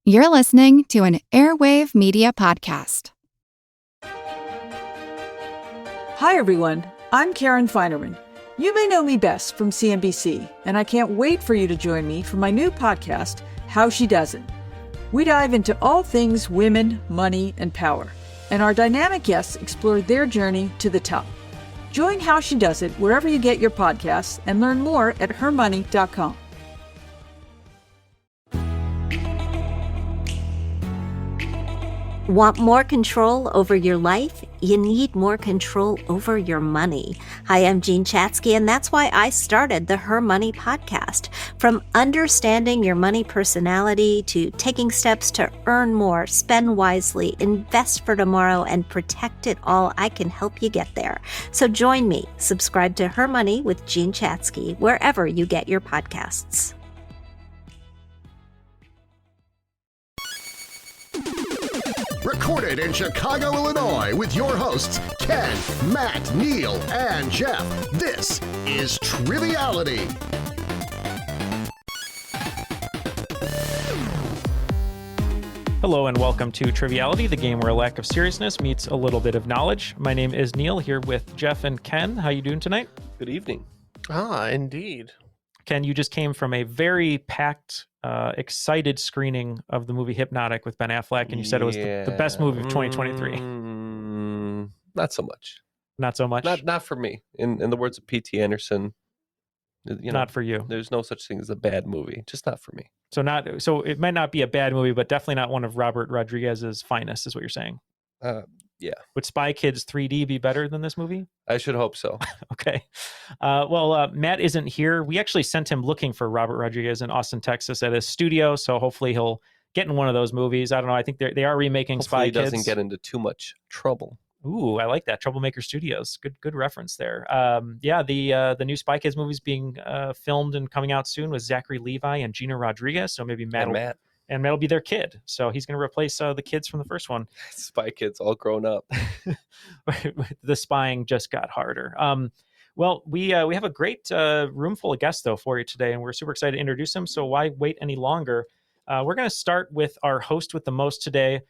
You're listening to an Airwave Media podcast. Hi, everyone. I'm Karen Feinerman. You may know me best from CNBC, and I can't wait for you to join me for my new podcast, How She Does It. We dive into all things women, money, and power, and our dynamic guests explore their journey to the top. Join How She Does It wherever you get your podcasts and learn more at hermoney.com. Want more control over your life? You need more control over your money. Hi, I'm Jean Chatzky, and that's why I started the Her Money podcast. From understanding your money personality to taking steps to earn more, spend wisely, invest for tomorrow, and protect it all, I can help you get there. So join me. Subscribe to Her Money with Jean Chatzky wherever you get your podcasts. Recorded in Chicago, Illinois, with your hosts, Ken, Matt, Neal, and Jeff. This is Triviality. Hello and welcome to Triviality, the game where a lack of seriousness meets a little bit of knowledge. My name is Neal, here with Jeff and Ken. How you doing tonight? Good evening. Indeed. Ken, you just came from a very packed, excited screening of the movie Hypnotic with Ben Affleck, and you said it was the best movie of 2023. Not so much. Not so much? Not for me. In the words of P.T. Anderson, not for you. There's no such thing as a bad movie. Just not for me. So it might not be a bad movie, but definitely not one of Robert Rodriguez's finest, is what you're saying. Yeah. Would Spy Kids 3D be better than this movie? I should hope so. Okay. Well, Matt isn't here. We actually sent him looking for Robert Rodriguez in Austin, Texas at his studio. So hopefully he'll get in one of those movies. I don't know. I think they are remaking Hopefully Spy he Kids. doesn't get into too much trouble. Ooh, I like that. Troublemaker Studios. Good reference there. The new Spy Kids movie's being filmed and coming out soon with Zachary Levi and Gina Rodriguez. So maybe Matt will be their kid. So he's going to replace the kids from the first one. Spy Kids all grown up. The spying just got harder. Well, we have a great room full of guests, though, for you today, and we're super excited to introduce them. So why wait any longer? We're going to start with our host with the most today,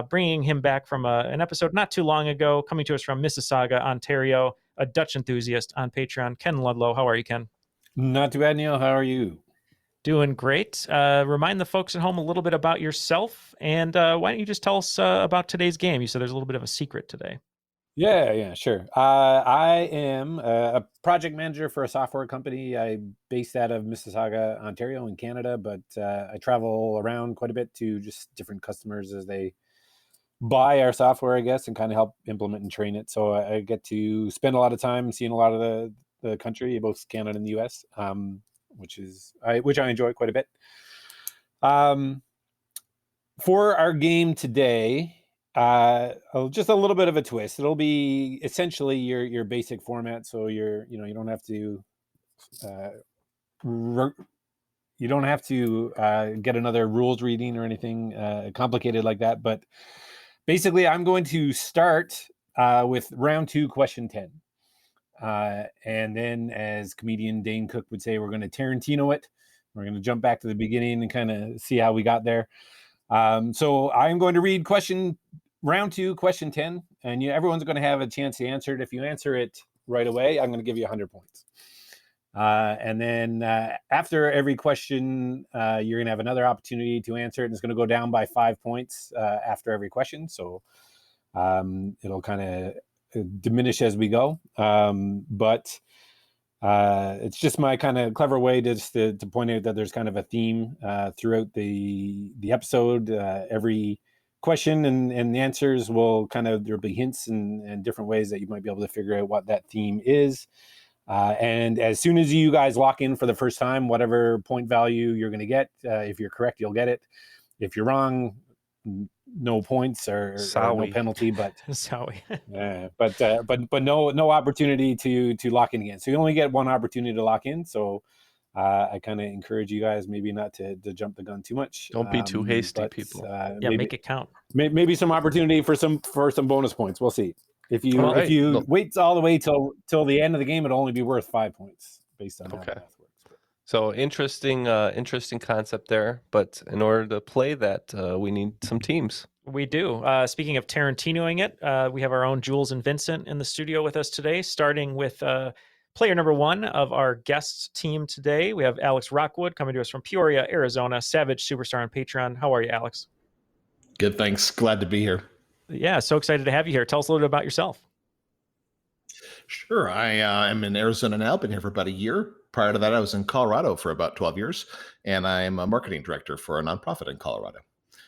bringing him back from an episode not too long ago, coming to us from Mississauga, Ontario, a Dutch enthusiast on Patreon, Ken Ludlow. How are you, Ken? Not too bad, Neal. How are you? Doing great. Remind the folks at home a little bit about yourself, and why don't you just tell us about today's game? You said there's a little bit of a secret today. Yeah, sure. I am a project manager for a software company. I'm based out of Mississauga, Ontario in Canada, but I travel around quite a bit to just different customers as they buy our software, I guess, and kind of help implement and train it. So I get to spend a lot of time seeing a lot of the country, both Canada and the US. Which I enjoy quite a bit. For our game today, just a little bit of a twist. It'll be essentially your basic format. So you don't have to get another rules reading or anything complicated like that. But basically, I'm going to start with round 2, question 10. And then, as comedian Dane Cook would say, we're going to Tarantino it. We're going to jump back to the beginning and kind of see how we got there. So I'm going to read round 2, question 10, and everyone's going to have a chance to answer it. If you answer it right away, I'm going to give you 100 points. And then after every question, you're going to have another opportunity to answer it, and it's going to go down by 5 points after every question. So it'll kind of diminish as we go, but it's just my kind of clever way to point out that there's kind of a theme throughout the episode. Every question and the answers will there'll be hints and different ways that you might be able to figure out what that theme is. And as soon as you guys lock in for the first time, whatever point value you're going to get, if you're correct, you'll get it. If you're wrong, no points or no penalty, but but no opportunity to lock in again. So you only get one opportunity to lock in. So I kind of encourage you guys maybe not to jump the gun too much. Don't be too hasty, people. Maybe, make it count. Maybe some opportunity for some bonus points. We'll see. If you wait all the way till the end of the game, it'll only be worth 5 points based on how the math works. So interesting concept there. But in order to play that, we need some teams. We do. Speaking of Tarantinoing it, we have our own Jules and Vincent in the studio with us today, starting with player number 1 of our guest team today. We have Alex Rockwood coming to us from Peoria, Arizona, Savage Superstar on Patreon. How are you, Alex? Good, thanks. Glad to be here. Yeah, so excited to have you here. Tell us a little bit about yourself. Sure. I am in Arizona now, been here for about a year. Prior to that, I was in Colorado for about 12 years, and I'm a marketing director for a nonprofit in Colorado.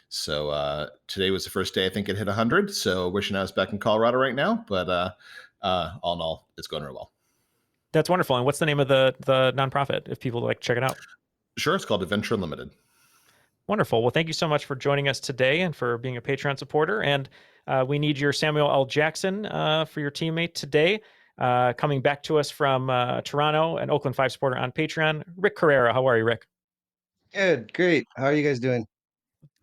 So today was the first day I think it hit 100, so wishing I was back in Colorado right now, but all in all, it's going real well. That's wonderful. And what's the name of the nonprofit if people like check it out? Sure, it's called Adventure Unlimited. Wonderful. Well, thank you so much for joining us today and for being a Patreon supporter. And we need your Samuel L. Jackson for your teammate today. Coming back to us from Toronto, an Oakland 5 supporter on Patreon, Rick Carreiro. How are you, Rick? Good, great. How are you guys doing?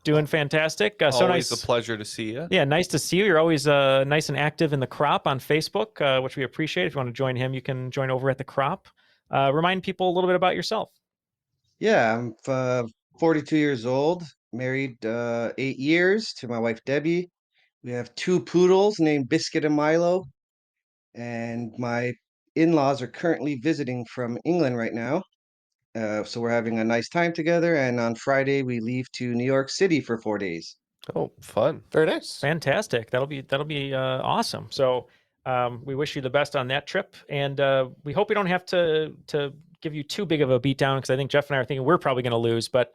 Doing fantastic. So Always nice. a pleasure to see you. Yeah, nice to see you. You're always nice and active in the Crop on Facebook, which we appreciate. If you want to join him, you can join over at the Crop. Remind people a little bit about yourself. Yeah, I'm 42 years old, married 8 years to my wife Debbie. We have 2 poodles named Biscuit and Milo, and my in-laws are currently visiting from England right now. So we're having a nice time together, and on Friday we leave to New York City for 4 days. Oh, fun. Very nice. Fantastic. That'll be awesome. So we wish you the best on that trip, and we hope we don't have to give you too big of a beatdown, because I think Jeff and I are thinking we're probably going to lose. But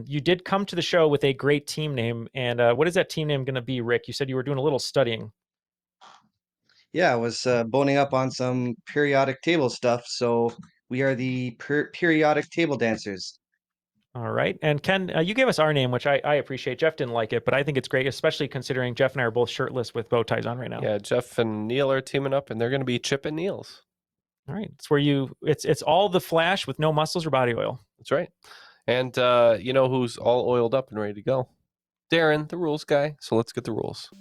you did come to the show with a great team name, and what is that team name going to be, Rick? You said you were doing a little studying. Yeah, I was boning up on some periodic table stuff, so we are the periodic table dancers. All right. And Ken, you gave us our name, which I appreciate. Jeff didn't like it, but I think it's great, especially considering Jeff and I are both shirtless with bow ties on right now. Yeah, Jeff and Neal are teaming up, and they're going to be Chip and Neals. All right. It's where it's all the flash with no muscles or body oil. That's right. And you know who's all oiled up and ready to go? Darren, the rules guy. So let's get the rules.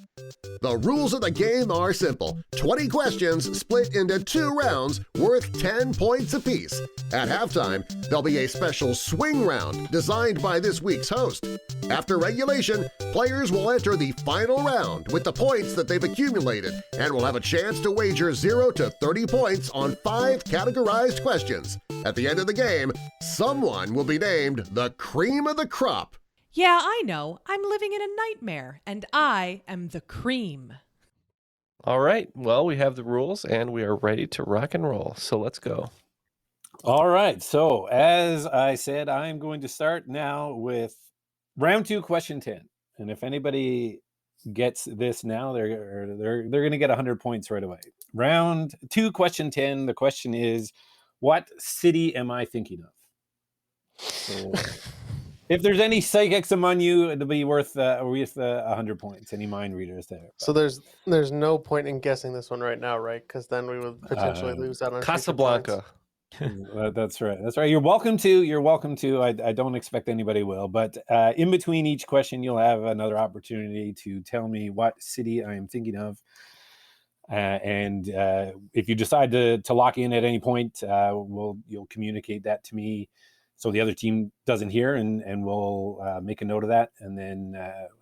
The rules of the game are simple. 20 questions split into 2 rounds worth 10 points apiece. At halftime, there'll be a special swing round designed by this week's host. After regulation, players will enter the final round with the points that they've accumulated and will have a chance to wager 0 to 30 points on 5 categorized questions. At the end of the game, someone will be named the cream of the crop. Yeah, I know. I'm living in a nightmare, and I am the cream. All right. Well, we have the rules, and we are ready to rock and roll. So let's go. All right. So as I said, I'm going to start now with round 2, question 10. And if anybody gets this now, they're going to get 100 points right away. Round 2, question 10. The question is, what city am I thinking of? So, if there's any psychics among you, it'll be worth 100 points. Any mind readers there? So there's no point in guessing this one right now, right? Because then we would potentially lose out on Casablanca. That's right. That's right. You're welcome to. I don't expect anybody will, but in between each question, you'll have another opportunity to tell me what city I am thinking of. And if you decide to lock in at any point, you'll communicate that to me, so the other team doesn't hear, and we'll make a note of that. And then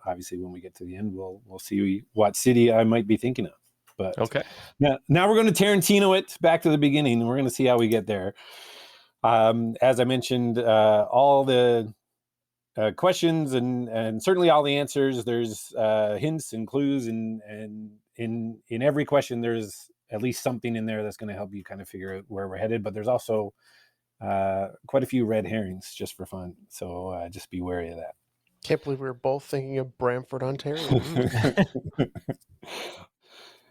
obviously when we get to the end, we'll see what city I might be thinking of. But okay, now we're going to Tarantino it back to the beginning, and we're going to see how we get there. As I mentioned, all the questions and certainly all the answers, there's hints and clues, and in every question there's at least something in there that's going to help you kind of figure out where we're headed. But there's also quite a few red herrings just for fun, so just be wary of that. Can't believe we were both thinking of Brantford, Ontario.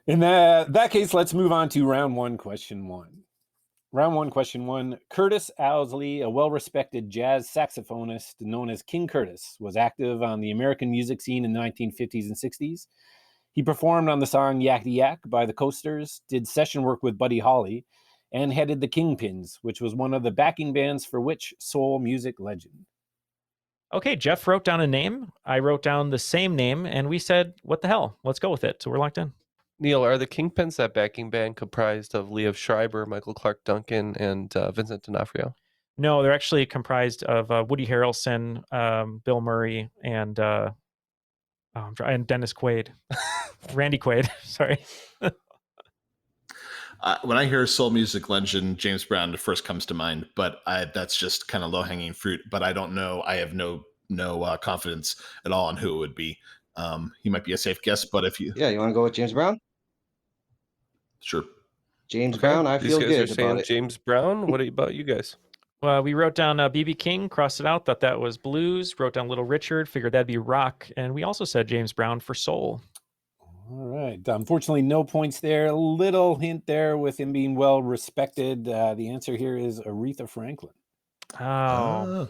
In that case, let's move on to round 1, question 1. Round 1, question 1. Curtis Owsley, a well-respected jazz saxophonist known as King Curtis, was active on the American music scene in the 1950s and 60s. He performed on the song Yakety Yak by the Coasters, did session work with Buddy Holly, and headed the Kingpins, which was one of the backing bands for which soul music legend? Okay, Jeff wrote down a name. I wrote down the same name, and we said, what the hell? Let's go with it. So we're locked in. Neal, are the Kingpins that backing band comprised of Liev Schreiber, Michael Clark Duncan, and Vincent D'Onofrio? No, they're actually comprised of Woody Harrelson, Bill Murray, and Dennis Quaid, Randy Quaid. Sorry. When I hear soul music legend James Brown, it first comes to mind, but that's just kind of low hanging fruit. But I don't know. I have no confidence at all on who it would be. He might be a safe guess, but if you, Yeah, you want to go with James Brown? sure. James Okay. Brown, I These feel guys are good saying about it. James Brown. What about you guys? Well, we wrote down B.B. King, crossed it out, thought that was blues, wrote down Little Richard, figured that'd be rock, and we also said James Brown for soul. All right. Unfortunately, no points there. A little hint there with him being well respected. The answer here is Aretha Franklin. Oh.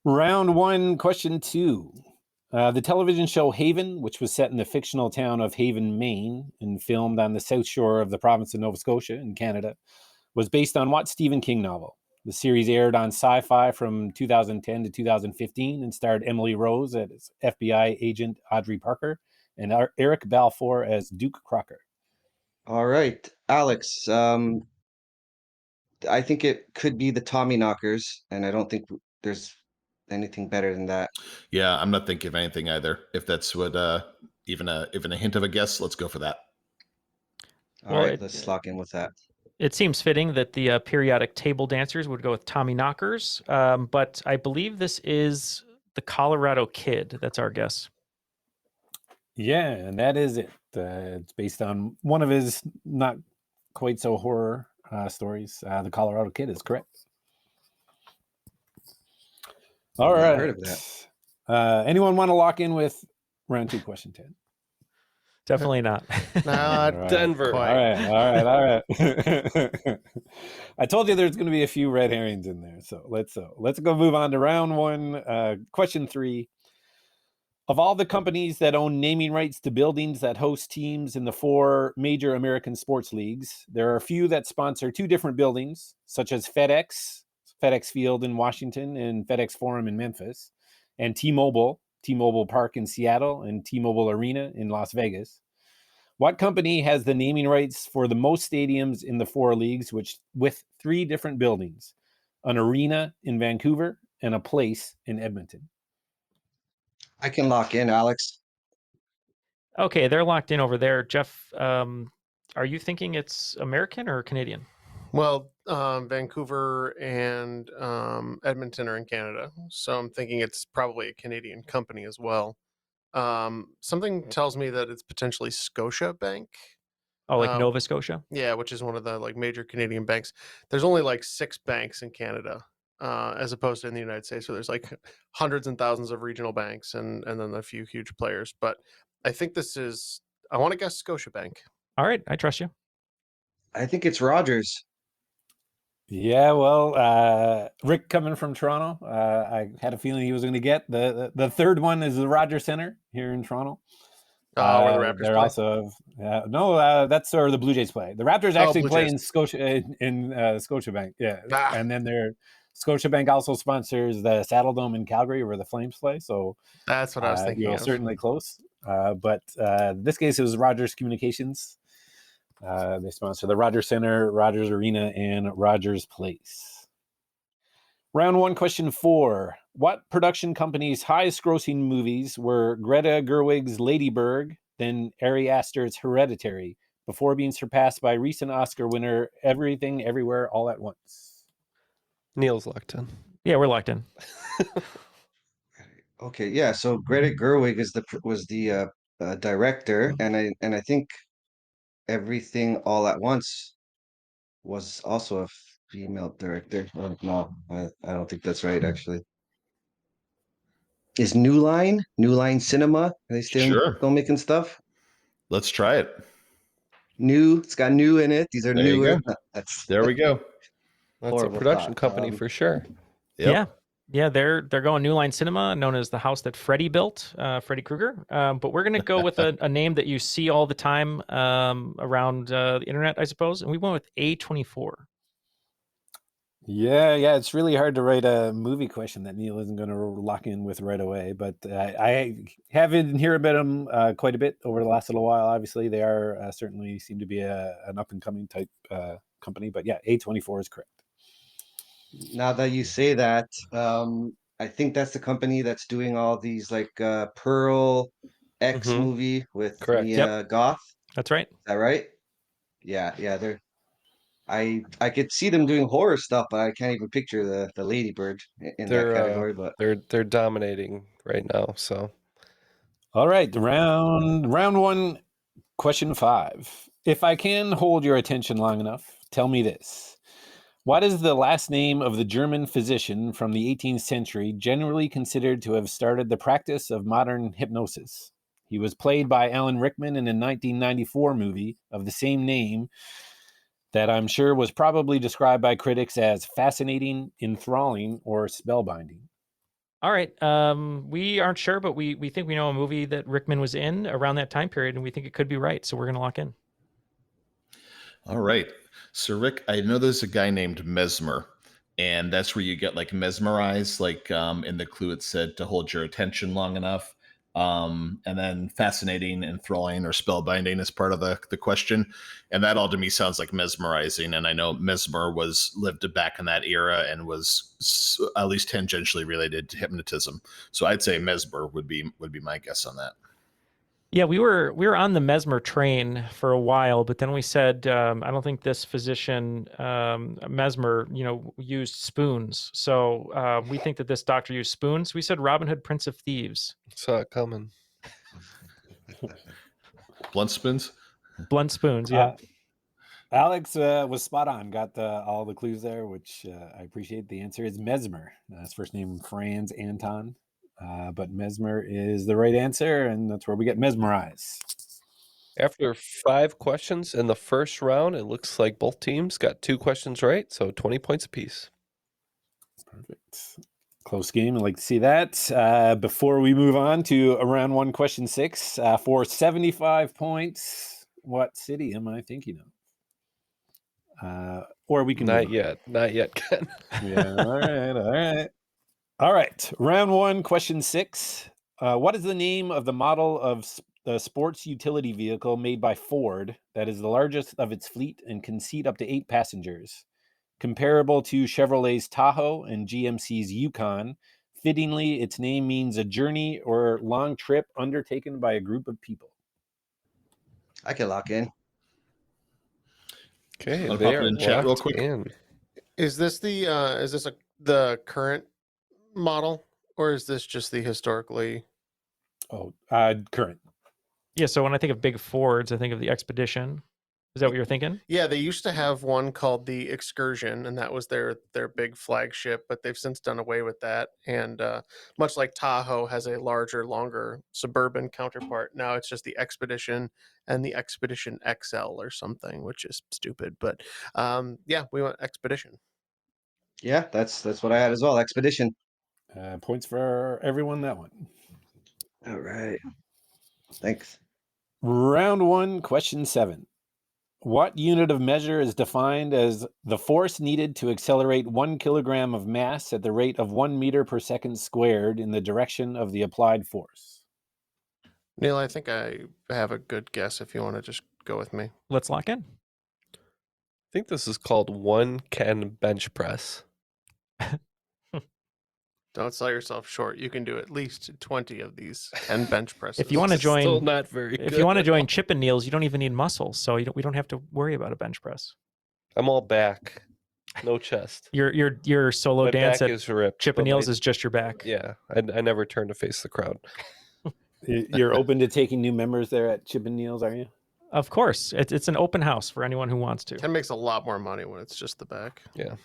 Round 1, question 2. The television show Haven, which was set in the fictional town of Haven, Maine, and filmed on the south shore of the province of Nova Scotia in Canada, was based on what Stephen King novel? The series aired on Sci-Fi from 2010 to 2015 and starred Emily Rose as FBI agent Audrey Parker and Eric Balfour as Duke Crocker. All right, Alex. I think it could be the Tommy Knockers, and I don't think there's anything better than that. Yeah, I'm not thinking of anything either. If that's what even a hint of a guess, let's go for that. All right, let's lock in with that. It seems fitting that the periodic table dancers would go with Tommy Knockers, but I believe this is the Colorado Kid. That's our guess. Yeah, and that is it. It's based on one of his not quite so horror stories. The Colorado Kid is correct. All right. Heard of that. Anyone want to lock in with round 2, question 10? Definitely not. Not Right. Denver. quite. All right. I told you there's going to be a few red herrings in there. So let's go move on to round 1, question 3. Of all the companies that own naming rights to buildings that host teams in the 4 major American sports leagues, there are a few that sponsor 2 different buildings, such as FedEx Field in Washington and FedEx Forum in Memphis, and T-Mobile Park in Seattle and T-Mobile Arena in Las Vegas. What company has the naming rights for the most stadiums in the 4 leagues, with 3 different buildings, an arena in Vancouver and a place in Edmonton? I can lock in, Alex. Okay, they're locked in over there. Jeff, are you thinking it's American or Canadian? Well, Vancouver and Edmonton are in Canada, so I'm thinking it's probably a Canadian company as well. Something tells me that it's potentially Scotia Bank. Oh, like Nova Scotia? Yeah, which is one of the major Canadian banks. There's only 6 banks in Canada, as opposed to in the United States, where there's hundreds and thousands of regional banks and then a few huge players. But I think I want to guess Scotia Bank. All right, I trust you. I think it's Rogers. Yeah, well, Rick coming from Toronto, I had a feeling he was going to get the third one is the Rogers Center here in Toronto. Where the Raptors they're play? Also that's where the Blue Jays play. The Raptors actually play in Scotia in Scotiabank, yeah. And then Scotiabank also sponsors the Saddle Dome in Calgary where the Flames play. So that's what I was thinking. You're certainly close, but in this case it was Rogers Communications. They sponsor the Rogers Center, Rogers Arena, and Rogers Place. Round 1, question 4. What production company's highest-grossing movies were Greta Gerwig's Lady Bird, then Ari Aster's Hereditary, before being surpassed by recent Oscar winner Everything Everywhere All at Once? Neal's locked in. Yeah, we're locked in. Okay, yeah. So Greta Gerwig was the director, and I think Everything All at Once was also a female director. No, I don't think that's right, actually. Is New Line Cinema? Are they still filmmaking stuff? Let's try it. New, it's got new in it. These are There you newer. go. There we go. That's a production company for sure. Yep. Yeah, they're going New Line Cinema, known as the house that Freddy built, Freddy Krueger. But we're going to go with a name that you see all the time around the internet, I suppose. And we went with A24. Yeah, it's really hard to write a movie question that Neal isn't going to lock in with right away. But I have been hearing about them quite a bit over the last little while. Obviously, they are certainly seem to be an up and coming type company. But yeah, A24 is correct. Now that you say that, I think that's the company that's doing all these like Pearl X Mhm. movie with Correct. Mia Goth. That's right. Is that right? Yeah. They're I could see them doing horror stuff, but I can't even picture the Ladybird in that category. But They're dominating right now. So All right, round one, question 5. If I can hold your attention long enough, tell me this. What is the last name of the German physician from the 18th century generally considered to have started the practice of modern hypnosis? He was played by Alan Rickman in a 1994 movie of the same name that I'm sure was probably described by critics as fascinating, enthralling, or spellbinding. All right. We aren't sure, but we think we know a movie that Rickman was in around that time period, and we think it could be right. So we're going to lock in. All right. So, Rick, I know there's a guy named Mesmer, and that's where you get like mesmerized, like in the clue it said to hold your attention long enough. And then fascinating, enthralling, or spellbinding is part of the question. And that all to me sounds like mesmerizing. And I know Mesmer lived back in that era and was at least tangentially related to hypnotism. So I'd say Mesmer would be my guess on that. Yeah, we were on the Mesmer train for a while, but then we said I don't think this physician Mesmer, used spoons. So we think that this doctor used spoons. We said Robin Hood, Prince of Thieves. saw it coming. Blunt spoons? Blunt spoons, yeah. Alex was spot on. Got all the clues there, which I appreciate. The answer is Mesmer. His first name Franz Anton, but Mesmer is the right answer, and that's where we get mesmerized. After 5 questions in the first round, it looks like both teams got 2 questions right, so 20 points apiece. Perfect. Close game. I'd like to see that. Before we move on to round 1, question 6, for 75 points, what city am I thinking of? Or we can Not yet, Ken. Yeah. All right. Round 1, question 6. What is the name of the model of the sports utility vehicle made by Ford that is the largest of its fleet and can seat up to 8 passengers? Comparable to Chevrolet's Tahoe and GMC's Yukon, fittingly, its name means a journey or long trip undertaken by a group of people. I can lock in. Okay, I'll they pop it are in chat real locked quick. in. Is this the current model, or is this just the historically? Current. Yeah, so when I think of big Fords, I think of the Expedition. Is that what you're thinking? Yeah, they used to have one called the Excursion, and that was their big flagship, but they've since done away with that. And much like Tahoe has a larger, longer suburban counterpart, now it's just the Expedition and the Expedition XL or something, which is stupid. But yeah, we went Expedition. Yeah, that's what I had as well. Expedition. Points for everyone that one. All right. Thanks. Round 1, question 7. What unit of measure is defined as the force needed to accelerate 1 kilogram of mass at the rate of 1 meter per second squared in the direction of the applied force? Neal, I think I have a good guess if you want to just go with me. Let's lock in. I think this is called 1 Ken bench press. Don't sell yourself short. You can do at least 20 of these 10 bench presses. If you want to join, Still not very good. If you want to join Chip and Neal's, you don't even need muscles, so we don't have to worry about a bench press. I'm all back, no chest. Your solo My dance back at is ripped, Chip and but Neal's is just your back. Yeah, I never turn to face the crowd. You're open to taking new members there at Chip and Neal's, are you? Of course, it's an open house for anyone who wants to. Ken makes a lot more money when it's just the back. Yeah.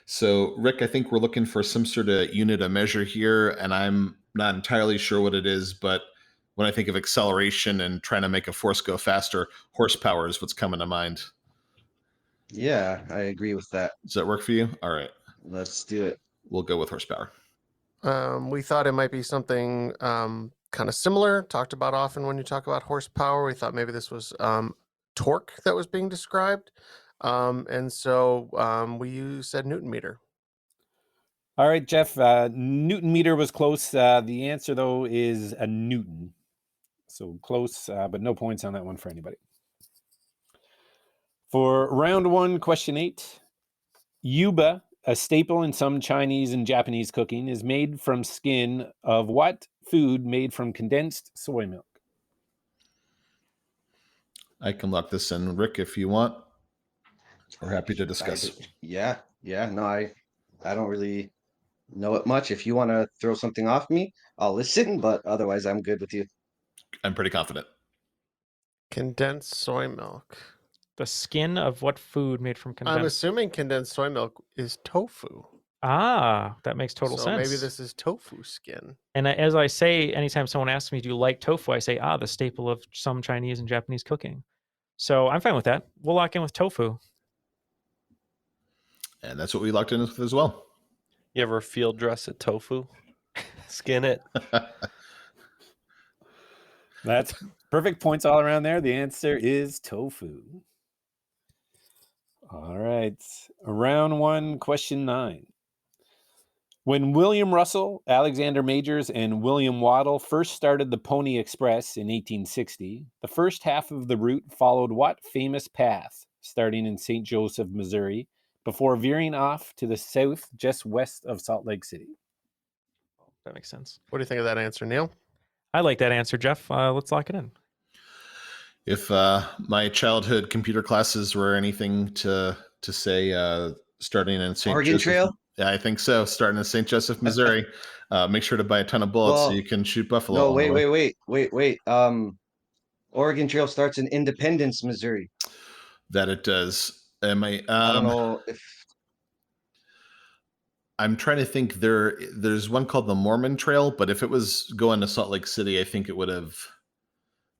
So, Rick, I think we're looking for some sort of unit of measure here, and I'm not entirely sure what it is, but when I think of acceleration and trying to make a force go faster, horsepower is what's coming to mind. Yeah, I agree with that. Does that work for you? All right. Let's do it. We'll go with horsepower. We thought it might be something kind of similar, talked about often when you talk about horsepower. We thought maybe this was torque that was being described. And so we said Newton meter. All right, Jeff, Newton meter was close. The answer, though, is a Newton. So close, but no points on that one for anybody. For round 1, question 8, Yuba a staple in some Chinese and Japanese cooking, is made from skin of what food made from condensed soy milk? I can lock this in, Rick, if you want. We're happy to discuss. Yeah. No, I don't really know it much. If you want to throw something off me, I'll listen, but otherwise I'm good with you. I'm pretty confident. Condensed soy milk. The skin of what food made from I'm condensed? assuming condensed soy milk is tofu. Ah, that makes total So sense. maybe this is tofu skin. And as I say, anytime someone asks me, do you like tofu? I say, the staple of some Chinese and Japanese cooking. So I'm fine with that. We'll lock in with tofu. And that's what we locked in with as well. You ever field dress a tofu? Skin it. That's perfect points all around there. The answer is tofu. All right. Round 1, question 9. When William Russell, Alexander Majors, and William Waddell first started the Pony Express in 1860, the first half of the route followed what famous path, starting in St. Joseph, Missouri, before veering off to the south just west of Salt Lake City? That makes sense. What do you think of that answer, Neal? I like that answer, Jeff. Let's lock it in. If my childhood computer classes were anything to say, starting in St. Oregon Joseph, Trail? Yeah, I think so. Starting in St. Joseph, Missouri. Make sure to buy a ton of bullets so Well, you can shoot buffalo. No, on the way. wait. Oregon Trail starts in Independence, Missouri. That it does. Am I? I don't know if I'm trying to think. There's one called the Mormon Trail, but if it was going to Salt Lake City, I think it would have.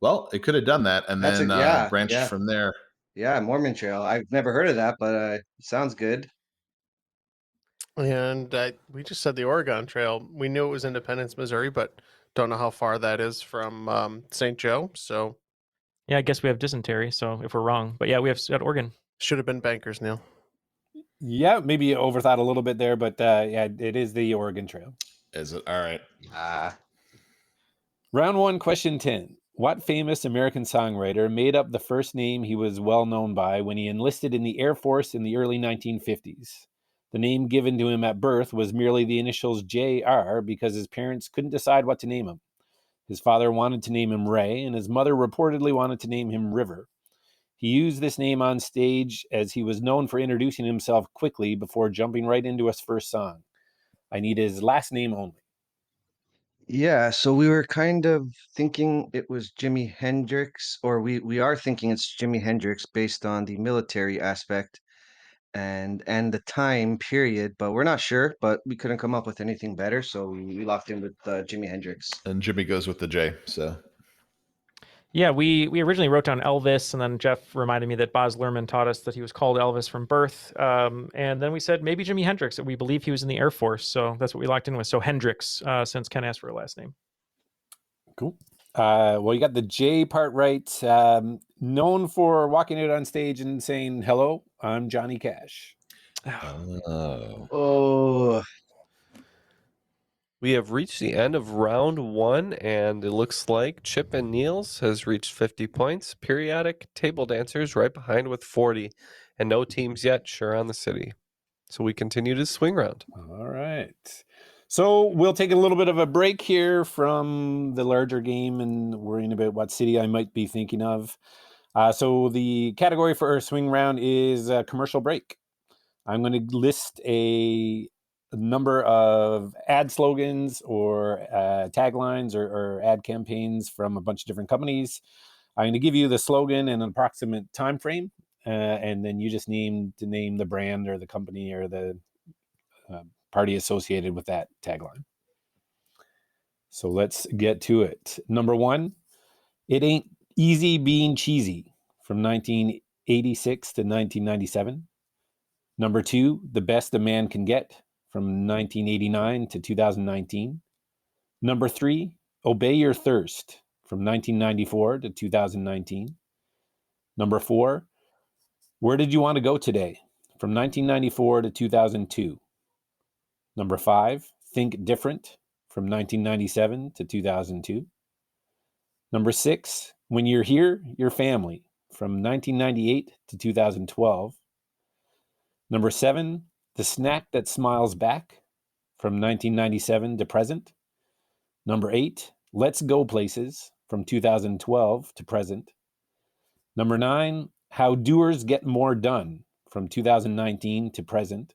Well, it could have done that and then branched from there. Yeah, Mormon Trail. I've never heard of that, but it sounds good. And we just said the Oregon Trail. We knew it was Independence, Missouri, but don't know how far that is from St. Joe. So, yeah, I guess we have dysentery. So if we're wrong, but yeah, we have at Oregon. Should have been bankers, Neal. Yeah, maybe you overthought a little bit there, but yeah, it is the Oregon Trail. Is it? All right. Round 1, question 10. What famous American songwriter made up the first name he was well known by when he enlisted in the Air Force in the early 1950s? The name given to him at birth was merely the initials J.R. because his parents couldn't decide what to name him. His father wanted to name him Ray, and his mother reportedly wanted to name him River. He used this name on stage as he was known for introducing himself quickly before jumping right into his first song. I need his last name only. Yeah, so we were kind of thinking it was Jimi Hendrix, or we are thinking it's Jimi Hendrix based on the military aspect and the time period, but we're not sure, but we couldn't come up with anything better, so we locked in with Jimi Hendrix. And Jimmy goes with the J. So Yeah, we originally wrote down Elvis, and then Jeff reminded me that Baz Luhrmann taught us that he was called Elvis from birth. And then we said maybe Jimi Hendrix. We believe he was in the Air Force, so that's what we locked in with. So Hendrix, since Ken asked for a last name. Cool. Well, you got the J part right. Known for walking out on stage and saying, "Hello, I'm Johnny Cash." Oh. We have reached the end of round 1, and it looks like Chip and Niels has reached 50 points. Periodic table dancers right behind with 40, and no teams yet sure on the city. So we continue to swing round. All right. So we'll take a little bit of a break here from the larger game and worrying about what city I might be thinking of. So the category for our swing round is a commercial break. I'm going to list a number of ad slogans or taglines or ad campaigns from a bunch of different companies. I'm going to give you the slogan and an approximate time frame, and then you just name the brand or the company or the party associated with that tagline. So let's get to it. Number 1, It Ain't Easy Being Cheesy from 1986 to 1997. Number 2, The Best a Man Can Get from 1989 to 2019. Number 3, Obey Your Thirst from 1994 to 2019. Number 4, Where Did You Want to Go Today from 1994 to 2002. Number 5, Think Different from 1997 to 2002. Number 6, When You're Here, Your Family from 1998 to 2012. Number 7, The Snack That Smiles Back from 1997 to present. Number 8, Let's Go Places from 2012 to present. Number 9, How Doers Get More Done from 2019 to present.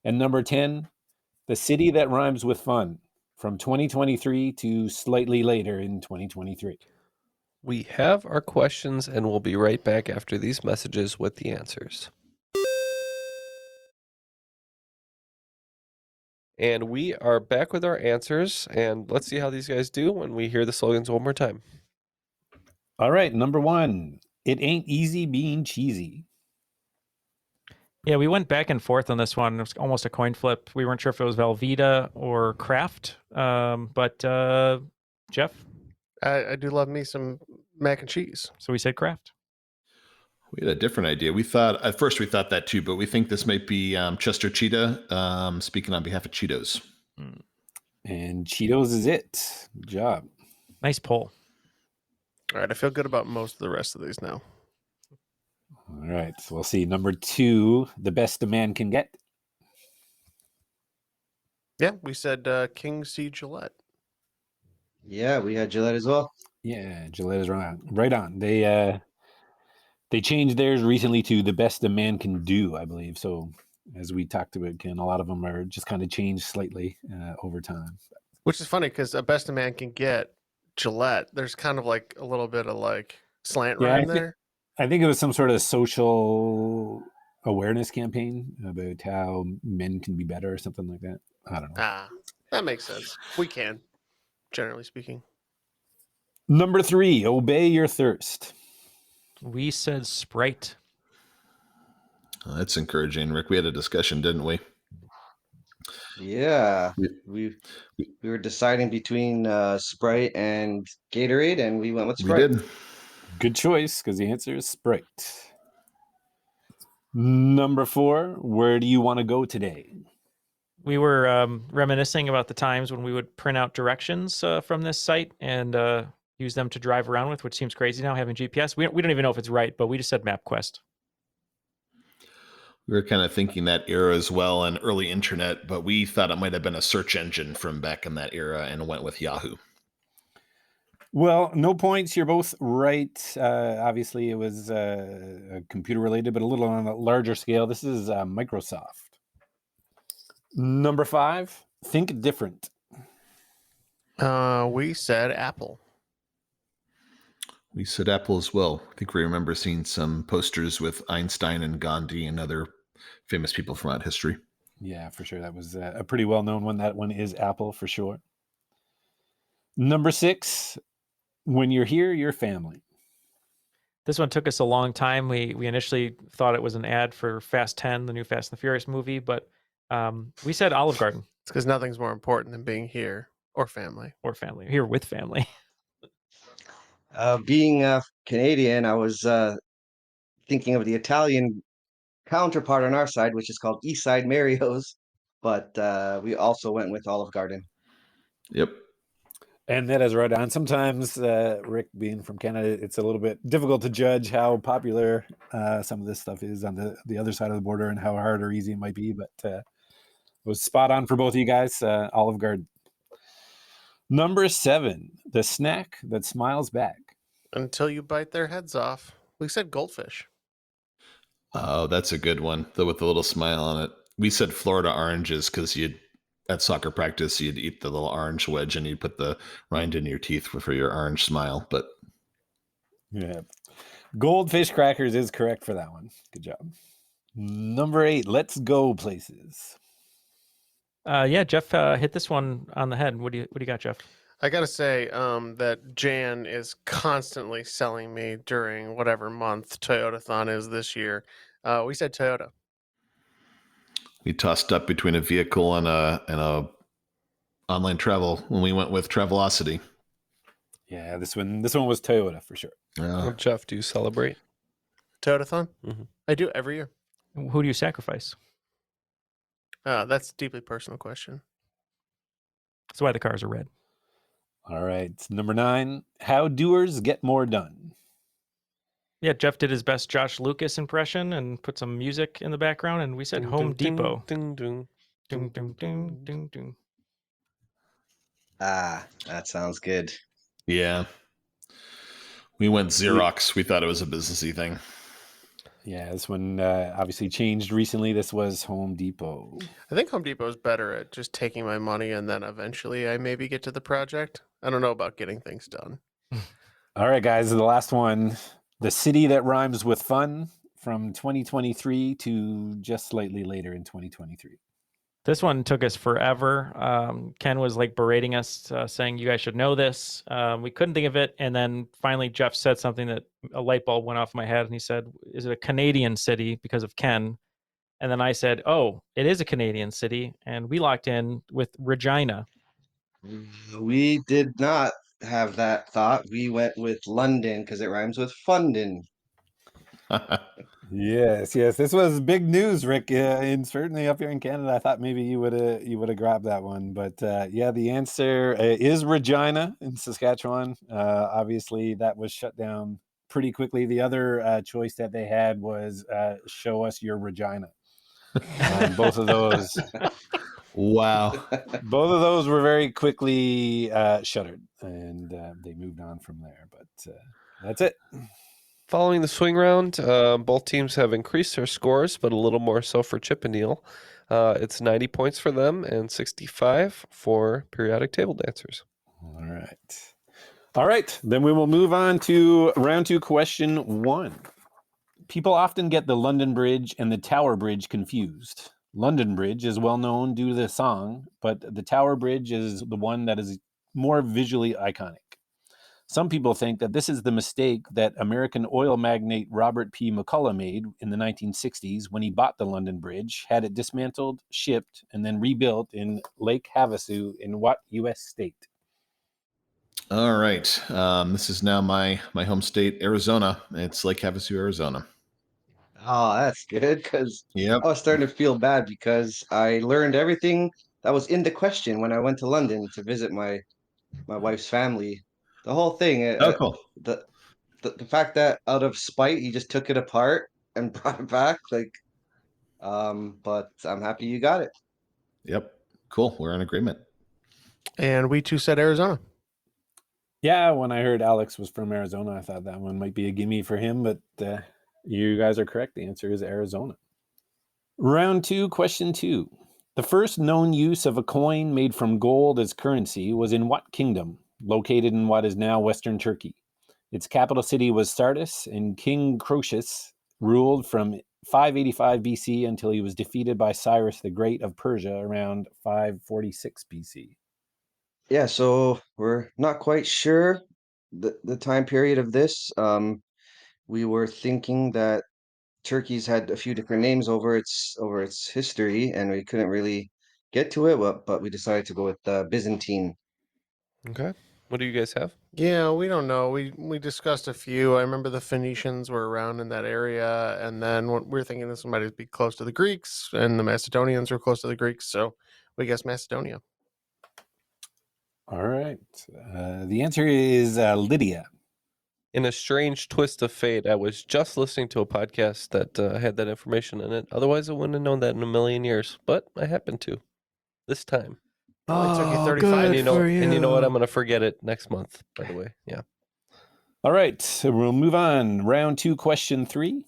And number 10, The City That Rhymes with Fun from 2023 to slightly later in 2023. We have our questions, and we'll be right back after these messages with the answers. And we are back with our answers, and let's see how these guys do when we hear the slogans one more time. All right, number 1, It Ain't Easy Being Cheesy. Yeah, we went back and forth on this one. It was almost a coin flip. We weren't sure if it was Velveeta or Kraft. But Jeff? I do love me some mac and cheese. So we said Kraft. We had a different idea. We thought at first that too, but we think this might be Chester Cheetah speaking on behalf of Cheetos. And Cheetos is it. Good job. Nice poll. All right, I feel good about most of the rest of these now. All right, so we'll see. Number 2, The Best a Man Can Get. Yeah, we said King C. Gillette. Yeah, we had Gillette as well. Yeah, Gillette is right on. They changed theirs recently to The Best a Man Can Do, I believe. So as we talked about, Ken, a lot of them are just kind of changed slightly over time. Which is funny because a best a man can get Gillette. There's kind of like a little bit of like slant rhyme there. I think it was some sort of social awareness campaign about how men can be better or something like that. I don't know. That makes sense. We can, generally speaking. Number 3, Obey Your Thirst. We said Sprite. Oh, that's encouraging, Rick. We had a discussion, didn't we? Yeah, we were deciding between Sprite and Gatorade, and we went with Sprite. We did. Good choice, because the answer is Sprite. Number 4, where do you want to go today? We were reminiscing about the times when we would print out directions from this site and use them to drive around with, which seems crazy now, having GPS. We don't even know if it's right, but we just said MapQuest. We were kind of thinking that era as well, and early internet, but we thought it might have been a search engine from back in that era and went with Yahoo. Well, no points. You're both right. Obviously, it was computer related, but a little on a larger scale. This is Microsoft. Number 5, Think Different. We said Apple. We said Apple as well. I think we remember seeing some posters with Einstein and Gandhi and other famous people from art history. Yeah, for sure. That was a pretty well-known one. That one is Apple for sure. Number 6, When You're Here, Your Family. This one took us a long time. We initially thought it was an ad for Fast 10, the new Fast and the Furious movie, but we said Olive Garden. It's because nothing's more important than being here or family. Or family. Here with family. Being Canadian, I was thinking of the Italian counterpart on our side, which is called East Side Mario's, but we also went with Olive Garden. Yep. And that is right on. Sometimes, Rick, being from Canada, it's a little bit difficult to judge how popular some of this stuff is on the other side of the border and how hard or easy it might be, but it was spot on for both of you guys. Olive Garden. Number 7, The Snack That Smiles Back. Until you bite their heads off. We said Goldfish. Oh, that's a good one, though, with the little smile on it. We said Florida oranges because at soccer practice, you'd eat the little orange wedge and you'd put the rind in your teeth for your orange smile. But yeah, Goldfish crackers is correct for that one. Good job. Number 8, Let's Go Places. Yeah, Jeff hit this one on the head. What do you got, Jeff? I gotta say that Jan is constantly selling me during whatever month Toyotathon is this year. We said Toyota. we tossed up between a vehicle and a online travel when we went with Travelocity. Yeah, this one was Toyota for sure. Jeff, do you celebrate? Toyotathon? Mm-hmm. I do every year. Who do you sacrifice? That's a deeply personal question. That's why the cars are red. All right, number 9, How Doers Get More Done. Yeah, Jeff did his best Josh Lucas impression and put some music in the background, and we said Home Depot. Ding, ding, Ding, ding, ding, ding, ding. Ah, that sounds good. Yeah. We went Xerox. We thought it was a businessy thing. Yeah, this one obviously changed recently. This was Home Depot. I think Home Depot is better at just taking my money and then eventually I maybe get to the project. I don't know about getting things done. All right, guys, the last one. The city that rhymes with fun from 2023 to just slightly later in 2023. This one took us forever. Ken was like berating us, saying, you guys should know this. We couldn't think of it. And then finally, Jeff said something that a light bulb went off in my head. And he said, is it a Canadian city because of Ken? And then I said, oh, it is a Canadian city. And we locked in with Regina. We did not have that thought. We went with London because it rhymes with fundin'. Yes. This was big news, Rick. And certainly up here in Canada, I thought maybe you would have grabbed that one. But the answer is Regina in Saskatchewan. Obviously, that was shut down pretty quickly. The other choice that they had was show us your Regina. Both of those. Wow. Both of those were very quickly shuttered, and they moved on from there. But that's it. Following the swing round, both teams have increased their scores, but a little more so for Chip and Neal. It's 90 points for them and 65 for periodic table dancers. All right. Then we will move on to round 2, question 1. People often get the London Bridge and the Tower Bridge confused. London Bridge is well known due to the song, but the Tower Bridge is the one that is more visually iconic. Some people think that this is the mistake that American oil magnate Robert P. McCullough made in the 1960s when he bought the London Bridge, had it dismantled, shipped, and then rebuilt in Lake Havasu in what U.S. state? All right. This is now my home state, Arizona. It's Lake Havasu, Arizona. Oh, that's good because Yep. I was starting to feel bad because I learned everything that was in the question when I went to London to visit my wife's family. The whole thing. Oh, cool. The fact that out of spite he just took it apart and brought it back, but I'm happy you got it. Yep. Cool. We're in agreement. And we too said Arizona. Yeah, when I heard Alex was from Arizona, I thought that one might be a gimme for him, but you guys are correct. The answer is Arizona. Round 2, question 2. The first known use of a coin made from gold as currency was in what kingdom, located in what is now Western Turkey? Its capital city was Sardis, and King Croesus ruled from 585 BC until he was defeated by Cyrus the Great of Persia around 546 BC. Yeah, so we're not quite sure the time period of this. We were thinking that Turkey's had a few different names over its history, and we couldn't really get to it, but we decided to go with Byzantine. Okay. What do you guys have? Yeah, we don't know. We discussed a few. I remember the Phoenicians were around in that area, and then we were thinking this might be close to the Greeks, and the Macedonians were close to the Greeks, so we guess Macedonia. All right. The answer is Lydia. In a strange twist of fate, I was just listening to a podcast that had that information in it. Otherwise, I wouldn't have known that in a million years, but I happened to this time. It took you 35. And you know what? I'm going to forget it next month, by the way. Yeah. All right. So we'll move on. Round 2, question 3.